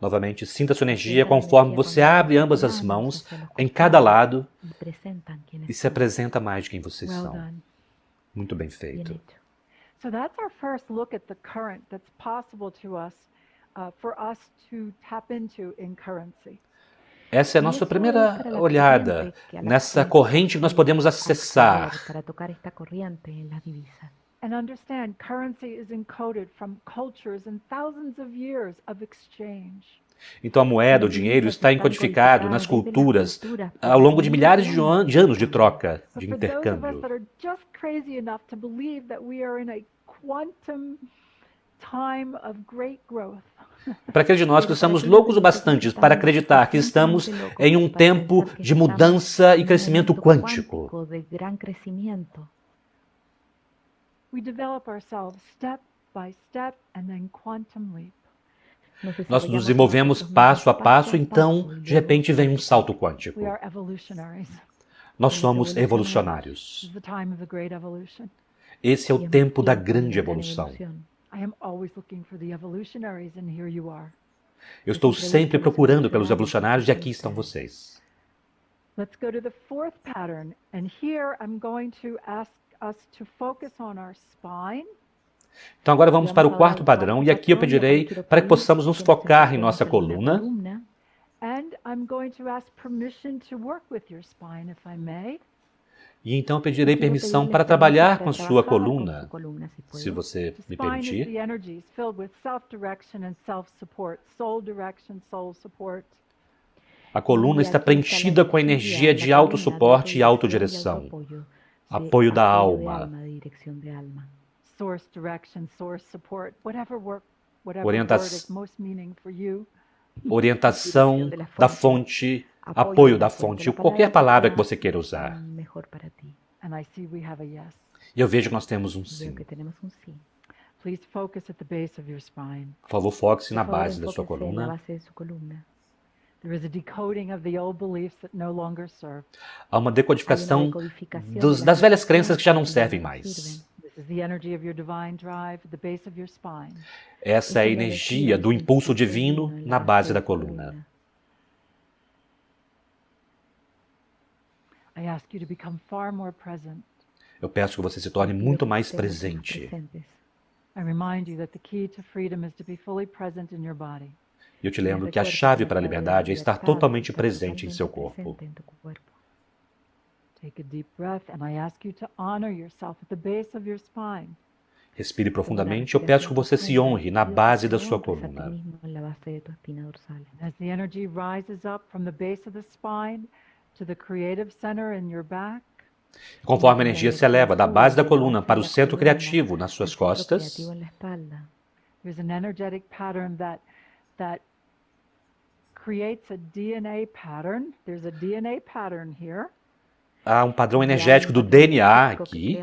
Novamente, sinta sua energia conforme você abre ambas as mãos em cada lado e se apresenta mais de quem vocês são. Muito bem feito. So that's our first look at the current that's possible to us, for us to tap into in currency. Essa é a nossa primeira olhada nessa corrente que nós podemos acessar. And understand, currency is encoded from cultures and thousands of years of exchange. Então a moeda, o dinheiro, está encodificado nas culturas ao longo de milhares de anos de troca, de intercâmbio. Para aqueles de nós que estamos loucos o bastante para acreditar que estamos em um tempo de mudança e crescimento quântico. We develop ourselves step by step and then quantum leap. Nós nos desenvolvemos passo a passo, então, de repente, vem um salto quântico. We are evolutionaries. Nós somos evolucionários. This is the time of the great evolution. Esse é o tempo da grande evolução. I am always looking for the evolutionaries, and here you are. Eu estou sempre procurando pelos evolucionários e aqui estão vocês. Let's go to the fourth pattern, and here I'm going to ask us to focus on our spine. Então agora vamos para o quarto padrão e aqui eu pedirei para que possamos nos focar em nossa coluna. And I'm going to ask permission to work with your spine, if I may. E então eu pedirei permissão para trabalhar com a sua coluna, se você me Spine is permitir. the energies filled with self-direction and self-support, soul direction, soul support. A coluna está preenchida com a energia de autossuporte e autodireção, apoio da alma, Source direction, source support, whatever word is most meaning for you. orientação da fonte, apoio da fonte, qualquer palavra que você queira usar. And I see we have a yes. E eu vejo que nós temos um sim. Please focus at the base of your spine. Por favor, foque-se na base da sua coluna. There is a decoding of the old beliefs that no longer serve. Há uma decodificação das velhas crenças que já não servem mais. This is the energy of your divine drive at the base of your spine. Essa é a energia do impulso divino na base da coluna. I ask you to become far more present. Eu peço que você se torne muito mais presente. I remind you that the key to freedom is to be fully present in your body. E eu te lembro que a chave para a liberdade é estar totalmente presente em seu corpo. Take a deep breath and I ask you to honor yourself at the base of your spine. Respire profundamente. Eu peço que você se honre na base da sua coluna. As the energy rises up from the base of the spine to the creative center in your back, Conforme a energia se eleva da base da coluna para o centro criativo nas suas costas, there's an energetic pattern that creates a DNA pattern. There's a DNA pattern here. há um padrão energético do DNA aqui.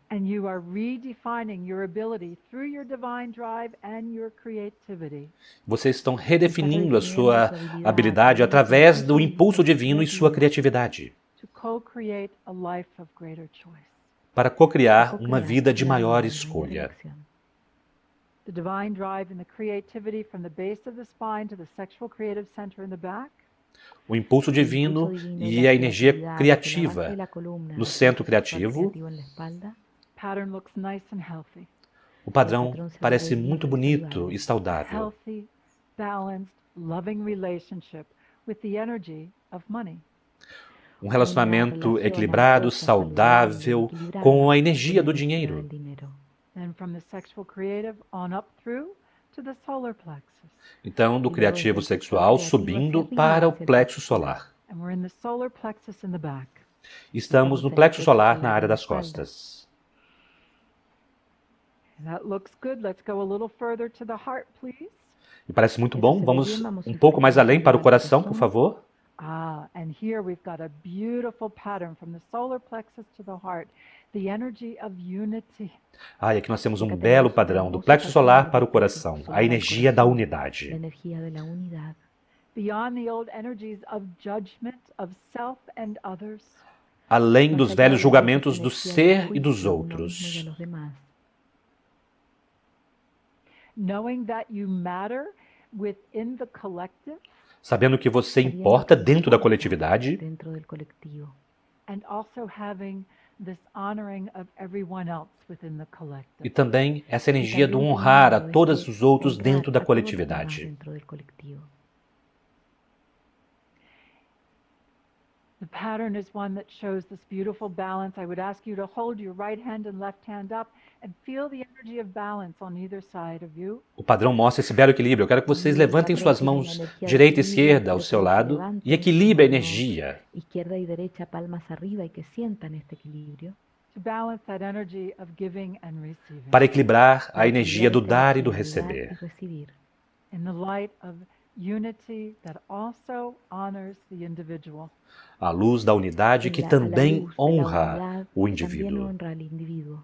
And you are redefining your ability through your divine drive and your creativity. Vocês estão redefinindo a sua habilidade através do impulso divino e sua criatividade, To co-create a life of greater choice. para cocriar uma vida de maior escolha. The divine drive and the creativity from the base of the spine to the sexual creative center in the back. O impulso divino e a energia criativa no centro criativo. Pattern looks nice and healthy. O padrão parece muito bonito e saudável. Healthy, balanced, loving relationship with the energy of money. Um relacionamento equilibrado, saudável, com a energia do dinheiro. Then from the sexual creative on up through to the solar plexus. Então, do criativo sexual subindo para o plexo solar. And we're in the solar plexus in the back. Estamos no plexo solar na área das costas. That looks good. Let's go a little further to the heart, please. E parece muito bom. Vamos um pouco mais além para o coração, por favor. And here we've got a beautiful pattern from the solar plexus to the heart. The energy of unity. E aqui nós temos um belo padrão do plexo solar para o coração, a energia da unidade. Beyond the old energies of judgment of self and others. Além dos velhos julgamentos do ser e dos outros. Knowing that you matter within the collective. Sabendo que você importa dentro da coletividade. And also having this honoring of everyone else within the collective. E também essa energia do honrar a todos os outros dentro da coletividade. The pattern is one that shows this beautiful balance. I would ask you to hold your right hand and left hand up and feel the energy of balance on either side of you. O padrão mostra esse belo equilíbrio. Eu quero que vocês levantem suas mãos direita e esquerda ao seu lado e equilibrem a energia. Izquierda y derecha, palmas arriba, y que sientan este equilibrio. To balance that energy of giving and receiving. Para equilibrar a energia do dar e do receber. In the light of unity that also honors the individual. A luz da unidade que também luz de la honra unidad o que también indivíduo. honra al individuo.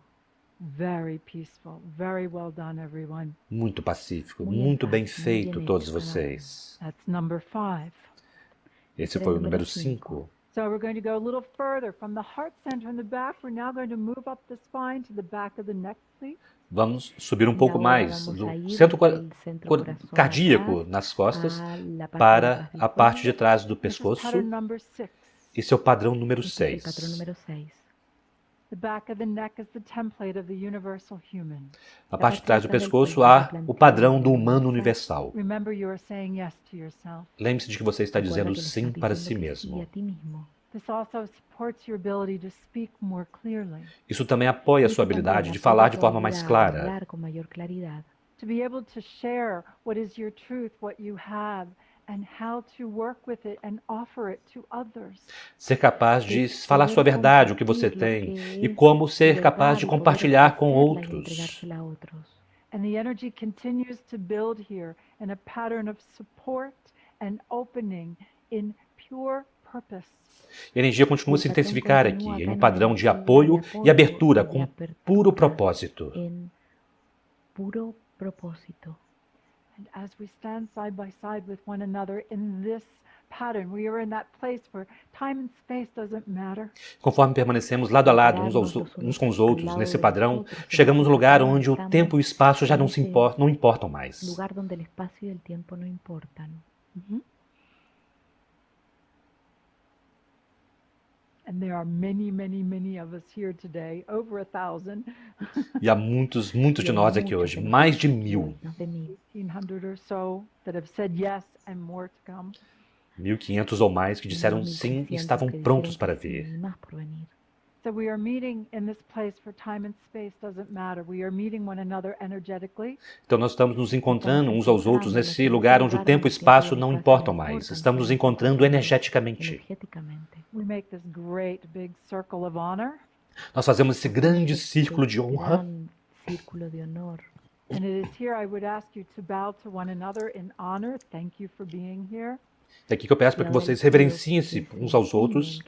Very peaceful. Very well done, everyone. Muito pacífico, Muy en muito paz, bem muy feito bien todos hecho cada uno. vocês. That's number 5. Esse Era foi o o número número 5. So we're going to go a little further from the heart center in the back. We're now going to move up the spine to the back of the neck, please. Vamos subir um Y pouco ahora mais vamos do a ir centro del centro corazón cardíaco atrás nas costas a la parte de para atrás del a parte de cuello. trás do This is pescoço. pattern number 6. Esse é o padrão número Este es el patrón 6. número 6. The back of the neck is the template of the universal human. Na parte de trás do pescoço há o padrão do humano universal. Remember, you are saying yes to yourself. Lembre-se de que você está Recuerda dizendo que le sim estás para diciendo si que sí mesmo. a ti mismo. This also supports your ability to speak more clearly, Isso também apoia a Eso sua también habilidade de apoya falar de tu forma mais habilidad de clara. hablar con mayor claridad. to be able to share what is your truth, what you have, and how to work with it and offer it to others. Ser capaz de falar sua verdade, o que você tem, e como ser capaz de compartilhar com outros. And the energy continues to build here in a pattern of support and opening in pure purpose. E a energia continua a se intensificar aqui, em um padrão de apoio e abertura com puro propósito. Puro propósito. And as we stand side by side with one another in this pattern, we are in that place where time and space doesn't matter. Conforme permanecemos lado a lado uns com os outros nesse padrão, chegamos no lugar onde o tempo e o espaço já não importam mais. Lugar donde el espacio y el tiempo no importan. And there are many, many, many of us here today, over 1,000. E há muitos de nós aqui hoje, mais de 1.000. 1,500 or so that have said yes and more to come. 1.500 ou mais que disseram sim e estavam prontos para vir. So we are meeting in this place for time and space doesn't matter. We are meeting one another energetically. Então nós estamos nos encontrando uns aos outros nesse lugar onde o tempo e o espaço não importam mais. Estamos nos encontrando energeticamente. We make this great big circle of honor. Nós fazemos esse grande círculo de honra. And it is here I would ask you to bow to one another in honor. Thank you for being here. É aqui que eu peço para que vocês reverenciem-se uns aos outros,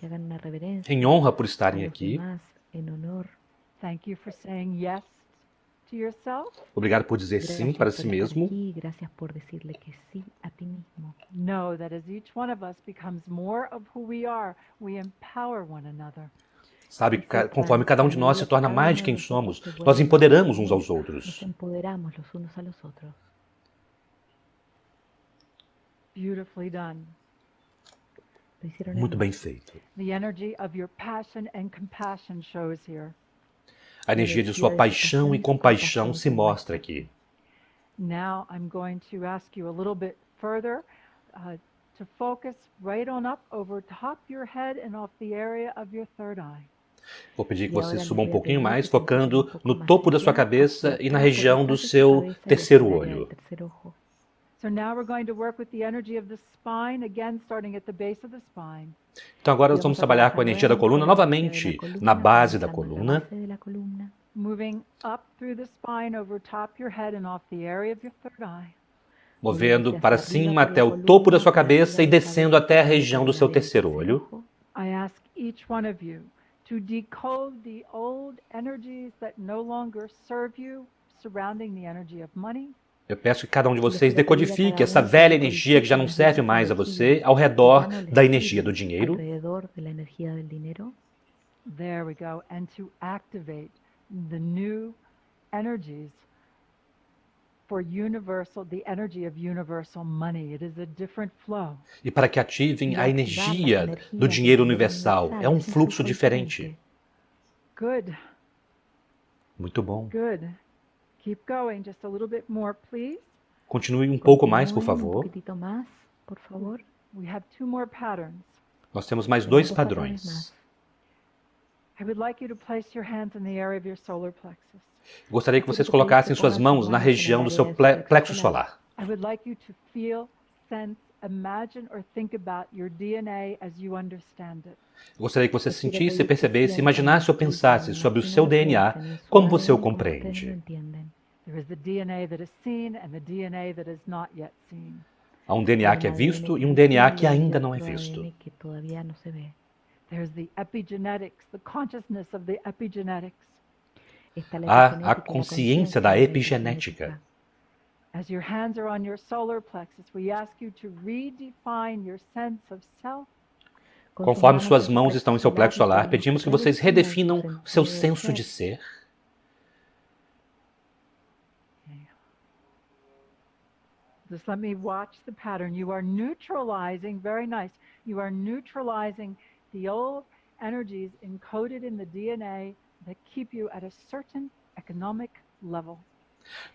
em honra por estarem aqui. Thank you for saying yes to yourself. Obrigado por dizer sim para si mesmo. Know that as each one of us becomes more of who we empower one another. Sabe, conforme cada um de nós se torna mais de quem somos, nós empoderamos uns aos outros. Beautifully done. Muito bem feito. The energy of your passion and compassion shows here. A energia de sua paixão e compaixão se mostra aqui. Now I'm going to ask you a little bit further to focus right on up over top your head and off the area of your third eye. Vou pedir que você suba um pouquinho mais, focando no topo da sua cabeça e na região do seu terceiro olho. So now we're going to work with the energy of the spine, again starting at the base of the spine. Então agora nós vamos trabalhar com a energia da coluna novamente, na base da coluna. Moving up through the spine over top your head and off the area of your third eye. Movendo para cima até o topo da sua cabeça e descendo até a região do seu terceiro olho. I ask each one of you to decode the old energies that no longer serve you, surrounding the energy of money. Eu peço que cada um de vocês decodifique essa velha energia que já não serve mais a você ao redor da energia do dinheiro. There we go. And to activate the new energies for universal, the energy of universal money. It is a different flow. E para que ativem a energia do dinheiro universal. É um fluxo diferente. Good. Muito bom. Good. Keep going just a little bit more, please. Continue um pouco mais, por favor. We have 2 more patterns. Nós temos mais 2 padrões. I would like you to place your hands in the area of your solar plexus. Gostaria que vocês colocassem suas mãos na região do seu plexo solar. I would like you to feel, sense, imagine or think about your DNA as you understand it. Gostaria que você sentisse, percebesse, imaginasse ou pensasse sobre o seu DNA, como você o compreende. There is the DNA that is seen and the DNA that is not yet seen. Há um DNA que é visto e um DNA que ainda não é visto. There's the epigenetics, the consciousness of the epigenetics. Há a consciência da epigenética. As your hands are on your solar plexus, we ask you to redefine your sense of self. Conforme suas mãos estão em seu plexo solar, pedimos que vocês redefinam o seu senso de ser. Just let me watch the pattern. You are neutralizing, very nice, you are neutralizing the old energies encoded in the DNA that keep you at a certain economic level.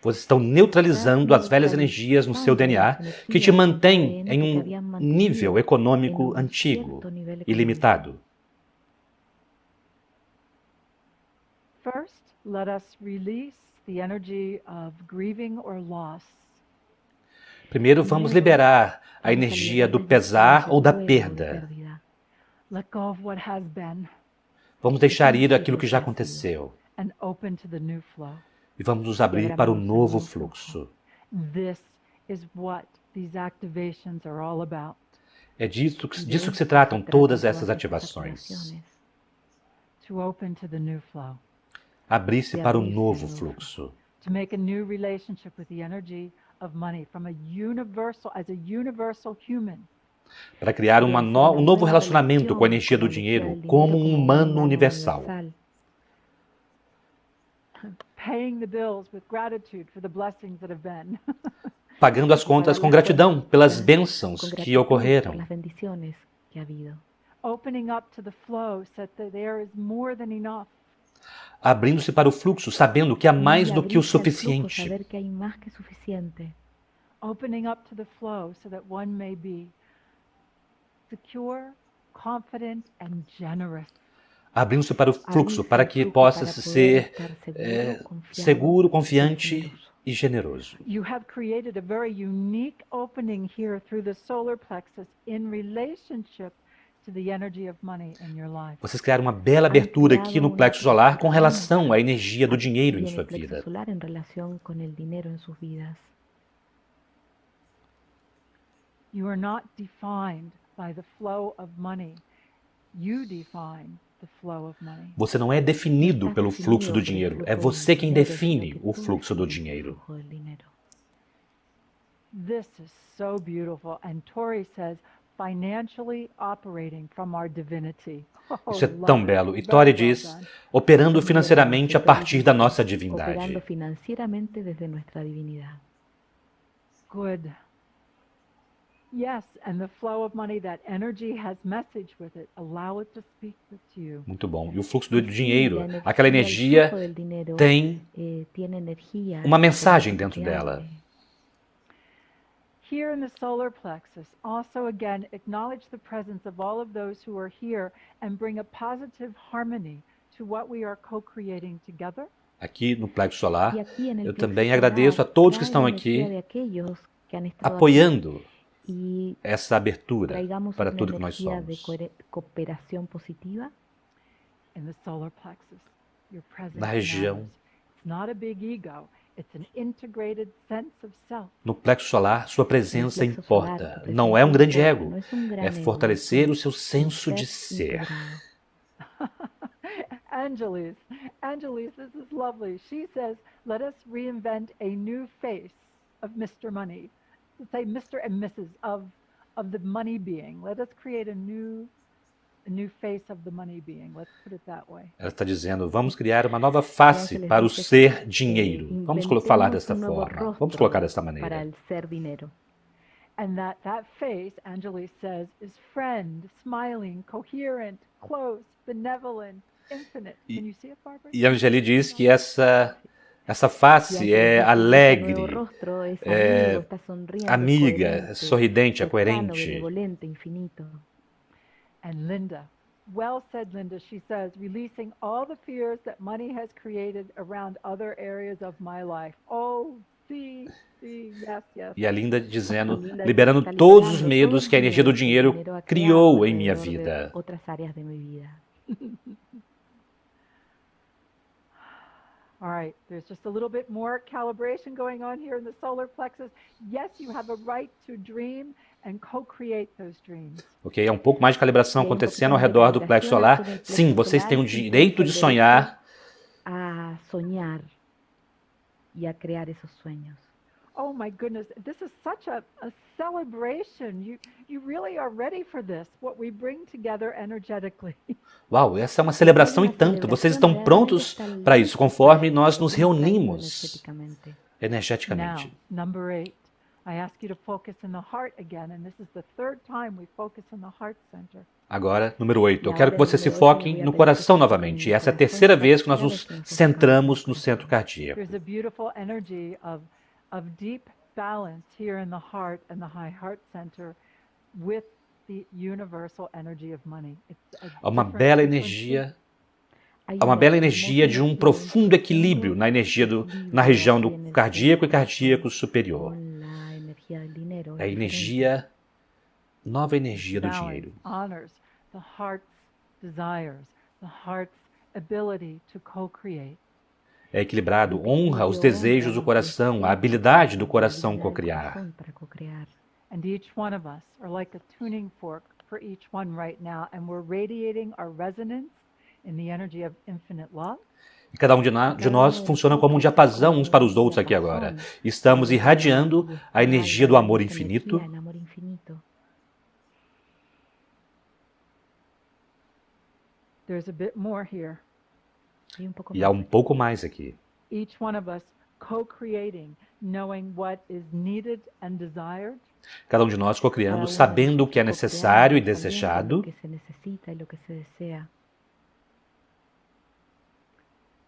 Vocês estão neutralizando as velhas energias no seu DNA que te mantém em um nível econômico antigo e limitado. First, let us release the energy of grieving or loss. Primeiro, vamos liberar a energia do pesar ou da perda. Let go of what has been. Vamos deixar ir aquilo que já aconteceu. And open to the new flow. E vamos nos abrir para o novo fluxo. This is what these activations are all about. É disso que se tratam todas essas ativações. To open to the new flow. Abrir-se para o novo fluxo. To make a new relationship with the energy of money from as a universal human. Para criar um novo relacionamento com a energia do dinheiro como um humano universal. Paying the bills with gratitude for the blessings that have been. Pagando as contas com gratidão pelas bênçãos que ocorreram. Opening up to the flow so that there is more than enough. Abrindo-se para o fluxo, sabendo que há mais do que o suficiente. Opening up to the flow so that one may be secure, confident and generous. Abrindo-se para o fluxo, para que possa ser seguro, confiante e generoso. You have created a very unique opening here through the solar plexus in relationship to the energy of money in your life. Vocês criaram uma bela abertura aqui no plexo solar com relação à energia do dinheiro em sua vida. You are not defined by the flow of money. You define the flow of money. Você não é definido pelo fluxo do dinheiro. É você quem define o fluxo do dinheiro. This is so beautiful. And Tori says, financially operating from our divinity. Isso é tão belo. E Tori diz, operando financeiramente a partir da nossa divindade. Good. Yes, and the flow of money, that energy has message with it. Allow it to speak with you. Muito bom. E o fluxo do dinheiro, aquela energia tem uma mensagem dentro dela. Here in the solar plexus, also again, acknowledge the presence of all of those who are here and bring a positive harmony to what we are co-creating together. Aqui no plexo solar, eu também agradeço a todos que estão aqui apoiando essa abertura para tudo que nós somos. Na região, no plexo solar, sua presença importa. Não é um grande ego, é fortalecer o seu senso de ser. Angelis, this is lovely. She says, let us reinvent a new face of Mr. Money. Say Mr. and Mrs. of the money being. Let us create a new face of the money being. Let's put it that way. Ela está dizendo, vamos criar uma nova face para o ser dinheiro. Vamos falar desta forma. Vamos colocar desta maneira. Para el ser dinero. And that face, Angelis says, is friend, smiling, coherent, close, benevolent, infinite. Can you see it, Barbara? E a Angeli diz que essa face é alegre, é amiga, sorridente, é coerente. And Linda, well said, Linda. She says, releasing all the fears that money has created around other areas of my life. Oh, sim, yes, yes. E a Linda dizendo, liberando todos os medos que a energia do dinheiro criou em minha vida. All right, there's just a little bit more calibration going on here in the solar plexus. Yes, you have a right to dream and co-create those dreams. Ok, é um pouco mais de calibração acontecendo ao redor do plexo solar. Sim, vocês têm o direito de sonhar. A sonhar e a criar esses sonhos. Oh my goodness, this is such a celebration. You really are ready for this, what we bring together energetically. Uau, essa é uma celebração e tanto. Vocês estão prontos para isso, conforme nós nos reunimos energeticamente. Now, number 8. I ask you to focus in the heart again, and this is the third time we focus in the heart center. Agora, número 8. Eu quero que vocês se foquem no coração novamente. E essa é a terceira vez que nós nos centramos no centro cardíaco. There's a beautiful energy of deep balance here in the heart and the high heart center with the universal energy of money. Há uma bela energia de um profundo equilíbrio na energia na região do cardíaco e cardíaco superior. É a energia, nova energia do dinheiro. Honors the heart's desires, the heart's ability to co-create. É equilibrado, honra os desejos do coração, a habilidade do coração co-criar. And each one of us are like a tuning fork for each one right now, and we're radiating our resonance in the energy of infinite love. E cada um de nós funciona como um diapasão uns para os outros aqui agora. Estamos irradiando a energia do amor infinito. There's a bit more here. E há um pouco mais aqui. Each one of us co-creating, knowing what is needed and desired. Cada um de nós co-criando, sabendo o que é necessário e desejado.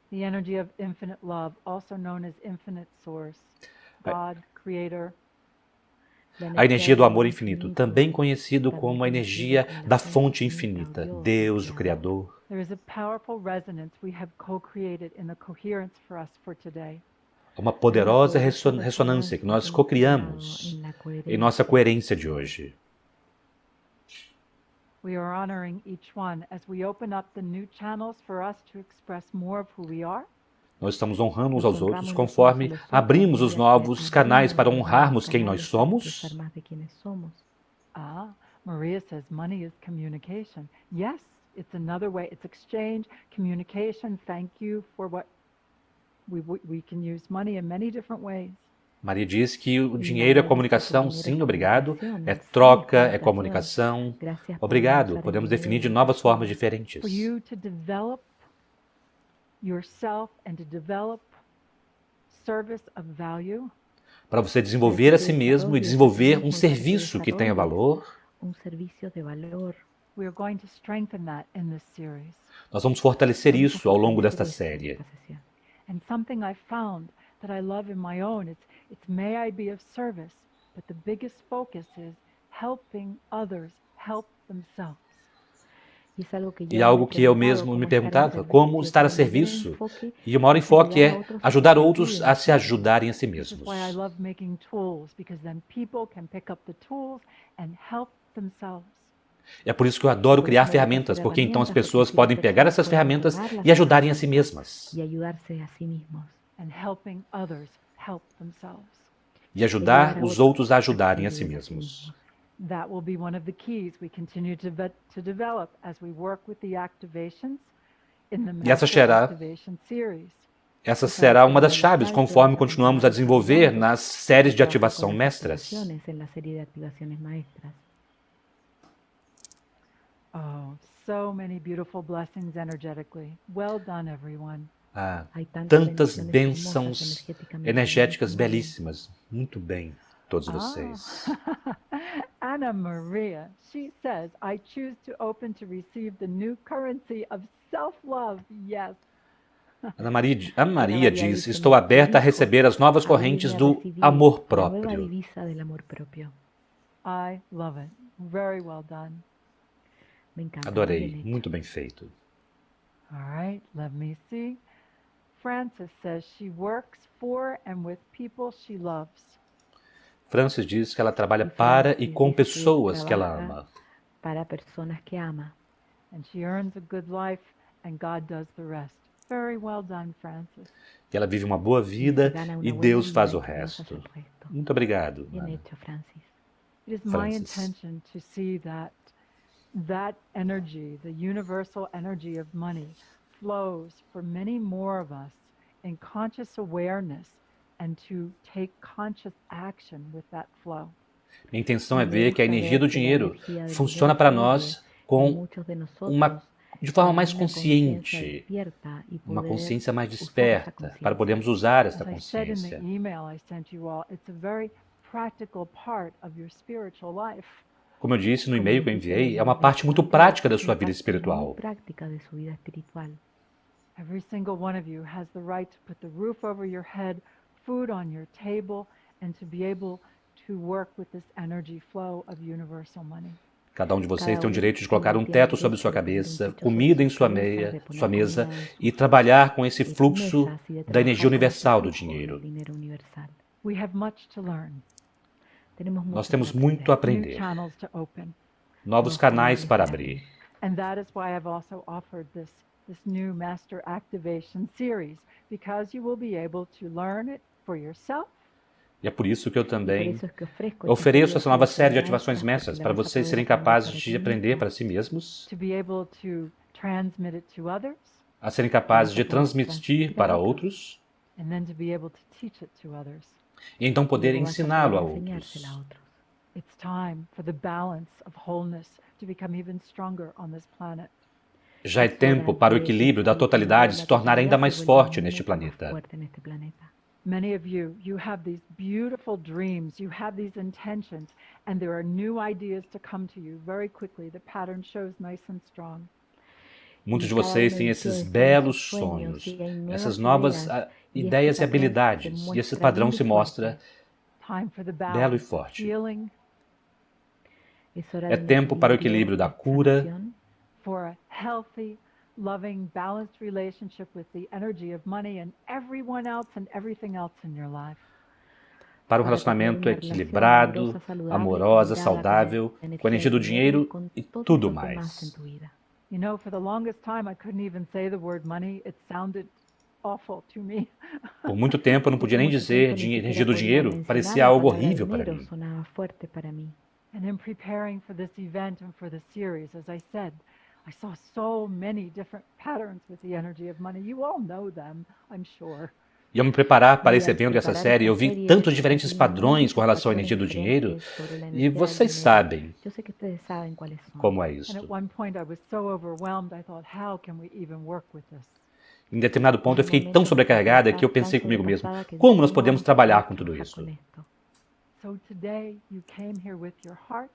The energy of infinite love, also known as infinite source, God, Creator. A energia do amor infinito, também conhecido como a energia da fonte infinita, Deus, o Criador. There is a powerful resonance we have co-created in the coherence for us for today. Uma poderosa ressonância que nós co-criamos em nossa coerência de hoje. We are honoring each one as we open up the new channels for us to express more of who we are. Nós estamos honrando uns aos outros conforme abrimos os novos canais para honrarmos quem nós somos. Maria says money is communication. Yes, it's another way. It's exchange, communication. Thank you for what we can use money in many different ways. Maria diz que o dinheiro é comunicação, sim, obrigado. É troca, é comunicação. Obrigado, podemos definir de novas formas diferentes. For you to develop yourself and to develop service of value. Para você desenvolver a si mesmo e desenvolver um serviço que tenha valor. We are going to strengthen that in this series. Nós vamos fortalecer isso ao longo desta série. And something I found that I love in my own, it's may I be of service, but the biggest focus is helping others help themselves. E algo que eu mesmo me perguntava, como estar a serviço? E o maior enfoque é ajudar outros a se ajudarem a si mesmos. That's why I love making tools, because then people can pick up the tools and help themselves. É por isso que eu adoro criar ferramentas, porque então as pessoas podem pegar essas ferramentas e ajudarem a si mesmas. And helping others help themselves. E ajudar os outros a ajudarem a si mesmos. That will be one of the keys we continue to develop as we work with the activations in the Mestre Activation series. Essa será uma das chaves conforme continuamos a desenvolver nas séries de ativação mestras. Oh, so many beautiful blessings energetically. Well done, everyone. Tantas bênçãos energéticas belíssimas. Muito bem, todos vocês. Ana Maria, she says, I choose to open to receive the new currency of self-love. Yes. Ana Maria diz, estou aberta a receber as novas correntes do amor próprio. I love it. Very well done. Adorei, muito bem feito. All right, let me see. Frances says she works for and with people she loves. Frances diz que ela trabalha para e com pessoas que ela ama. Para pessoas que ama. And she earns a good life and God does the rest. Very well done, Francis. E ela vive uma boa vida Gana una e buena Deus vida faz o y Dios hace resto. el resto. Muito obrigado, Bien Ana. hecho, Francis. It is my Francis. intention to see that energy, the universal energy of money, flows for many more of us in conscious awareness and to take conscious action with that flow. Minha intenção é Me ver que a gusta energia ver do que la dinheiro energía del funciona dinero para fluye nós en com muchos de nosotros de forma con mais una conciencia consciente, despierta y uma poder consciência mais usar esa desperta, para conciencia. podermos usar esta As I said in the consciência. email I sent you all, it's a very practical part of your spiritual life. Como eu disse no Como e-mail les que eu dije enviei, en é el uma parte muito mensaje, prática da es sua una vida parte muy espiritual. práctica de su vida espiritual. Every single one of you has the right to put the roof over your head, food on your table, and to be able to work with this energy flow of universal money. Cada um de vocês Cada tem o direito de colocar uno um tiene teto sobre derecho sua de poner cabeça, techo sobre comida em su sua cabeza, de poner sua mesa comida en e sus trabalhar com esse fluxo mesas y de da energia trabajar con ese universal do flujo dinheiro. del dinero universal. We have much to learn, Tenemos Nós mucho temos que muito a aprender, new aprender, channels to open. novos nuevos canais canales para para abrir. And that is why I've also offered this new Master Activation series, because you will be able to learn it for yourself. E é por isso que eu Y por também eso es que ofereço essa nova série de ativações ativações mestras para vocês serem capazes de aprender para si mesmos, To be able to transmit it to others, a serem capazes de transmitir para outros and then to be able to teach it to others. e então poder ensiná-lo a outros. enseñársela a otros. It's time for the balance of wholeness to become even stronger on this planet. Já é tempo para o equilíbrio da totalidade se tornar ainda mais forte neste planeta. Many of you have these beautiful dreams, you have these intentions, and there are new ideas to come to you very quickly. The pattern shows nice and strong. Muitos de vocês têm esses belos sonhos, essas novas ideias e habilidades, e esse padrão se mostra Time for the belo e balance, forte. healing, É tempo para o equilíbrio da cura, for a healthy, loving, balanced relationship with the energy of money and everyone else and everything else in your life. para um relacionamento equilibrado, amorosa, saudável, com a energia do dinheiro e tudo mais. You know, for the longest time I couldn't even say the word money. It sounded awful to me. Por muito tempo eu não podia nem dizer energia do dinheiro, parecia algo horrível para mim. And in preparing for this event and for the series, as I said, I saw so many different patterns with the energy of money. You all know them, I'm sure. E ao me preparar para esse evento e essa série, eu vi tantos diferentes padrões com relação à energia do dinheiro, e vocês sabem como é isso. And at one point I was so overwhelmed, I thought, how can we even work with this? Em determinado ponto eu fiquei tão sobrecarregada que eu pensei comigo mesmo, como nós podemos trabalhar com tudo isso? So today you came here with your hearts,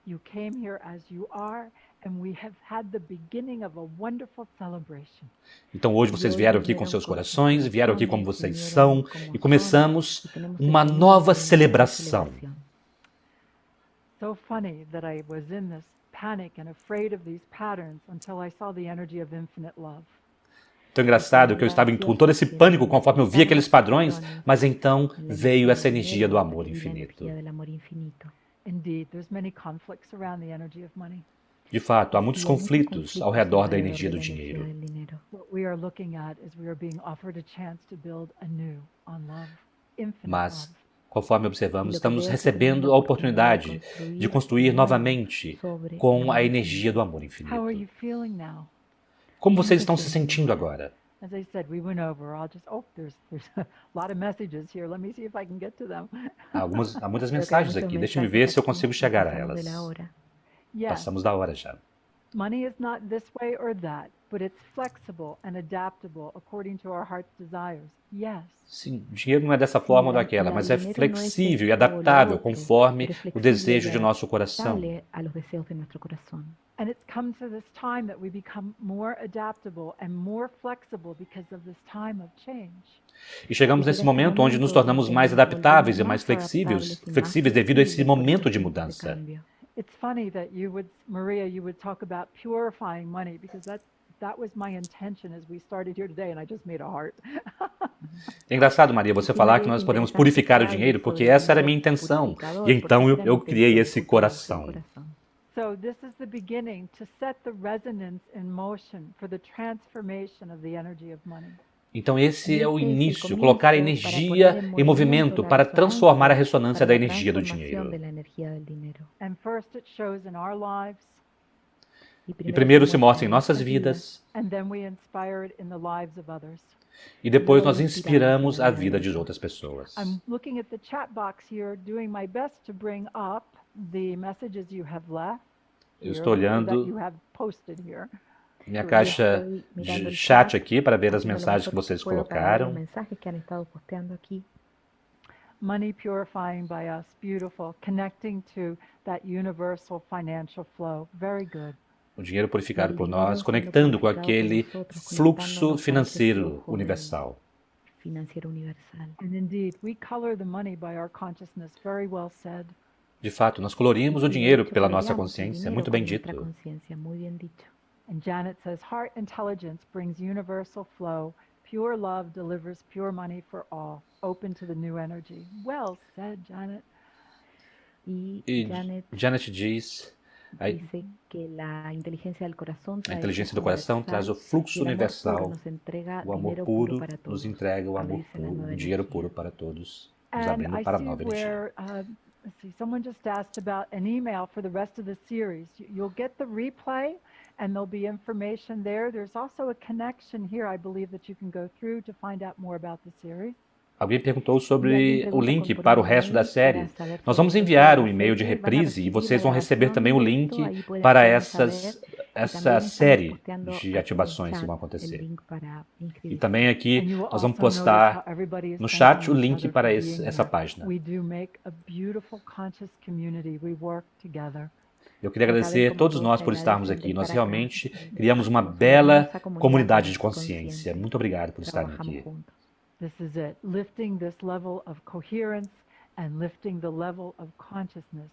you came here as you are, and we have had the beginning of a wonderful celebration. Então hoje vocês vieram aqui com seus corações, vieram aqui como vocês são, e começamos uma nova celebração. So funny that I was in this panic and afraid of these patterns until I saw the energy of infinite love. Tão engraçado que eu estava com todo esse pânico conforme eu via aqueles padrões, mas então veio essa energia do amor infinito. Indeed, there's many conflicts around the energy of money. De fato, há muitos conflitos ao redor da energia do dinheiro. What we are looking at is we are being offered a chance to build anew on love, infinite Mas, love. conforme observamos, estamos recebendo a oportunidade de construir novamente com a energia do amor How are infinito. you feeling now? Como vocês estão se sentindo agora? As I said, we went over. I'll just, there's a lot of messages here. Let me see if I can get to them. Há muitas mensagens aqui, deixa-me ver se eu consigo chegar a elas. Yes, Passamos da hora já. money is not this way or that, but it's flexible and adaptable according to our heart's desires. Yes. Sim, o dinheiro não é dessa forma ou daquela, mas é flexível e adaptável conforme o desejo de nosso coração. And it's come to this time that we become more adaptable and more flexible because of this time of change. E chegamos nesse momento onde nos tornamos mais adaptáveis e mais flexíveis devido a esse momento de mudança. It's funny that Maria, you would talk about purifying money because that was my intention as we started here today and I just made a heart. É engraçado, Maria, você falar que nós podemos purificar o dinheiro, porque essa era a minha intenção. E então eu criei esse coração. So this is the beginning to set the resonance in motion for the transformation of the energy of money. Então esse é o início, colocar a energia em movimento para transformar a ressonância da energia do dinheiro. And first it shows in our lives, E primeiro se mostra em nossas vidas, and then we inspire it in the lives of others. e depois nós inspiramos a vida de outras pessoas. I'm looking at the chat box here, doing my best to bring up the messages you have left. Eu estou olhando that you have posted here. minha caixa de chat aqui para ver as mensagens que vocês colocaram. Money purifying by us, beautiful, connecting to that universal financial flow, very good. O dinheiro purificado por nós, conectando com aquele fluxo financeiro universal. And indeed, we color the money by our consciousness, very well said. De fato, nós colorimos o dinheiro pela nossa consciência, muito bem dito. And Janet says, heart intelligence brings universal flow. Pure love delivers pure money for all. Open to the new energy. Well said, Janet. E Janet diz, a inteligência do coração traz o fluxo universal. O amor puro nos entrega o amor puro, o dinheiro puro para todos, nos abrindo para a nova energia. Let's see, someone just asked about an email for the rest of the series. You'll get the replay and there'll be information there. There's also a connection here, I believe, that you can go through to find out more about the series. Alguém perguntou sobre o link para o resto da série. Nós vamos enviar um e-mail de reprise e vocês vão receber também o link para essa série de ativações que vão acontecer. E também aqui nós vamos postar no chat o link para essa página. Eu queria agradecer a todos nós por estarmos aqui. Nós realmente criamos uma bela comunidade de consciência. Muito obrigado por estarem aqui. This is it, lifting this level of coherence and lifting the level of consciousness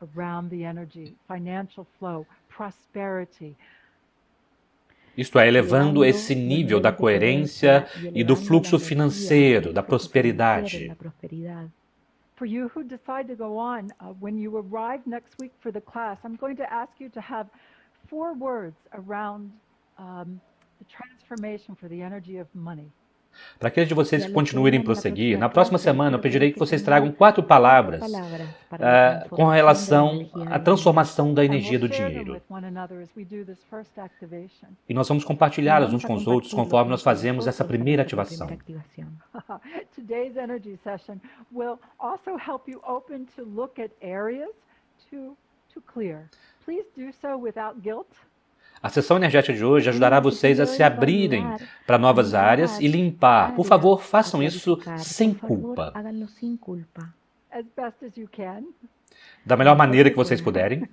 around the energy, financial flow, prosperity. Isto é, elevando esse nível da coerência e do fluxo financeiro, da prosperidade. For you who decide to go on, when you arrive next week for the class, I'm going to ask you to have 4 words around the transformation for the energy of money. Para aqueles de vocês que continuem a prosseguir, na próxima semana eu pedirei que vocês tragam 4 palavras com relação à transformação da energia do dinheiro. E nós vamos compartilhá-las uns com os outros conforme nós fazemos essa primeira ativação. Today's energy session will also help you open to look at areas to clear. Please do so without guilt. A sessão energética de hoje ajudará vocês a se abrirem para novas áreas e limpar. Por favor, façam isso sem culpa. Da melhor maneira que vocês puderem.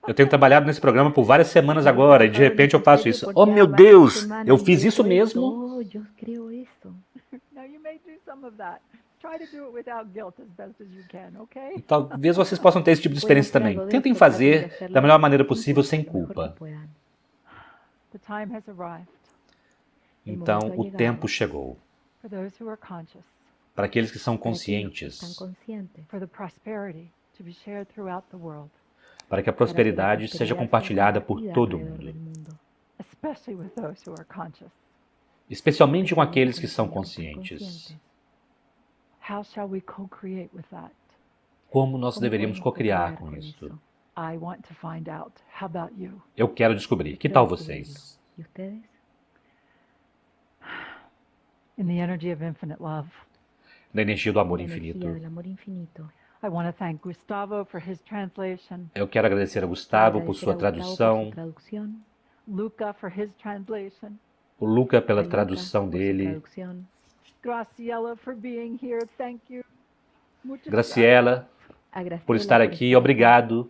Eu tenho trabalhado nesse programa por várias semanas agora e de repente eu faço isso. Oh meu Deus, eu fiz isso mesmo? Talvez vocês possam ter esse tipo de experiência também. Tentem fazer da melhor maneira possível, sem culpa. Então, o tempo chegou. Para aqueles que são conscientes. Para que a prosperidade seja compartilhada por todo mundo. Especialmente com aqueles que são conscientes. Como nós deveríamos co-criar com isso? Eu quero descobrir. Que tal vocês? Da energia do amor infinito. Eu quero agradecer a Gustavo por sua tradução. O Luca pela tradução dele. Graciela, por estar aqui, obrigado.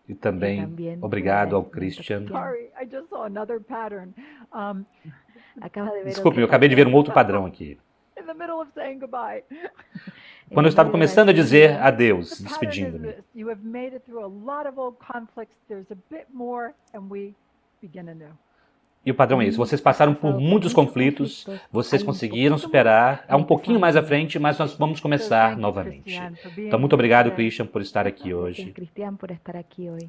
E também obrigado ao Christian. Desculpe, eu acabei de ver um outro padrão aqui. in the middle of saying goodbye. Quando eu estava começando a dizer adeus, The pattern is despedindo-me. this. You have made it through a lot of old conflicts. There's a bit more, and we begin anew. E o padrão é esse. Vocês passaram por muitos conflitos, vocês conseguiram superar, há um pouquinho mais à frente, mas nós vamos começar novamente. Então, muito obrigado, Christian, por estar aqui hoje. Cristian, por estar aqui hoje.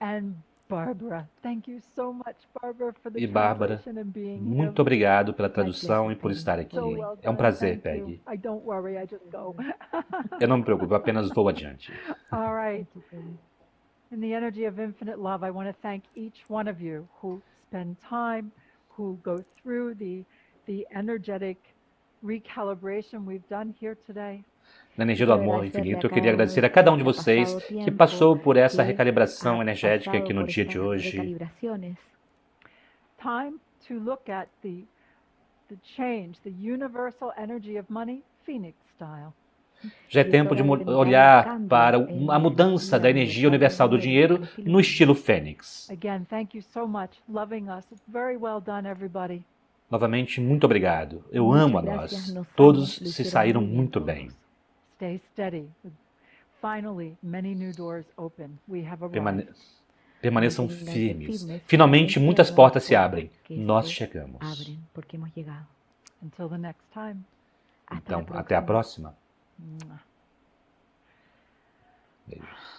And Barbara, thank you so much, Barbara, for the E Bárbara, translation and being here. muito obrigado pela tradução e por estar aqui. So well É um done. prazer, Thank you. Peggy. I don't worry, I just go. Eu não me preocupo, eu apenas vou adiante. All right. In the energy of infinite love, I want to thank each one of you who spend time, who go through the energetic recalibration we've done here today. Na energia do amor infinito, eu queria agradecer a cada um de vocês que passou por essa recalibração energética aqui no dia de hoje. Time to look at the change, the universal energy of money, Phoenix style. Já é tempo de olhar para a mudança da energia universal do dinheiro no estilo Fênix. Again, thank you so much. Loving us. It's very well done, everybody. Novamente, muito obrigado. Eu amo a nós. Todos se saíram muito bem. Stay steady. Finally, many new doors open. We have arrived. Permaneçam firmes. Finalmente, muitas portas se abrem. Nós chegamos. Until the next time. Então, até a próxima. Beijos.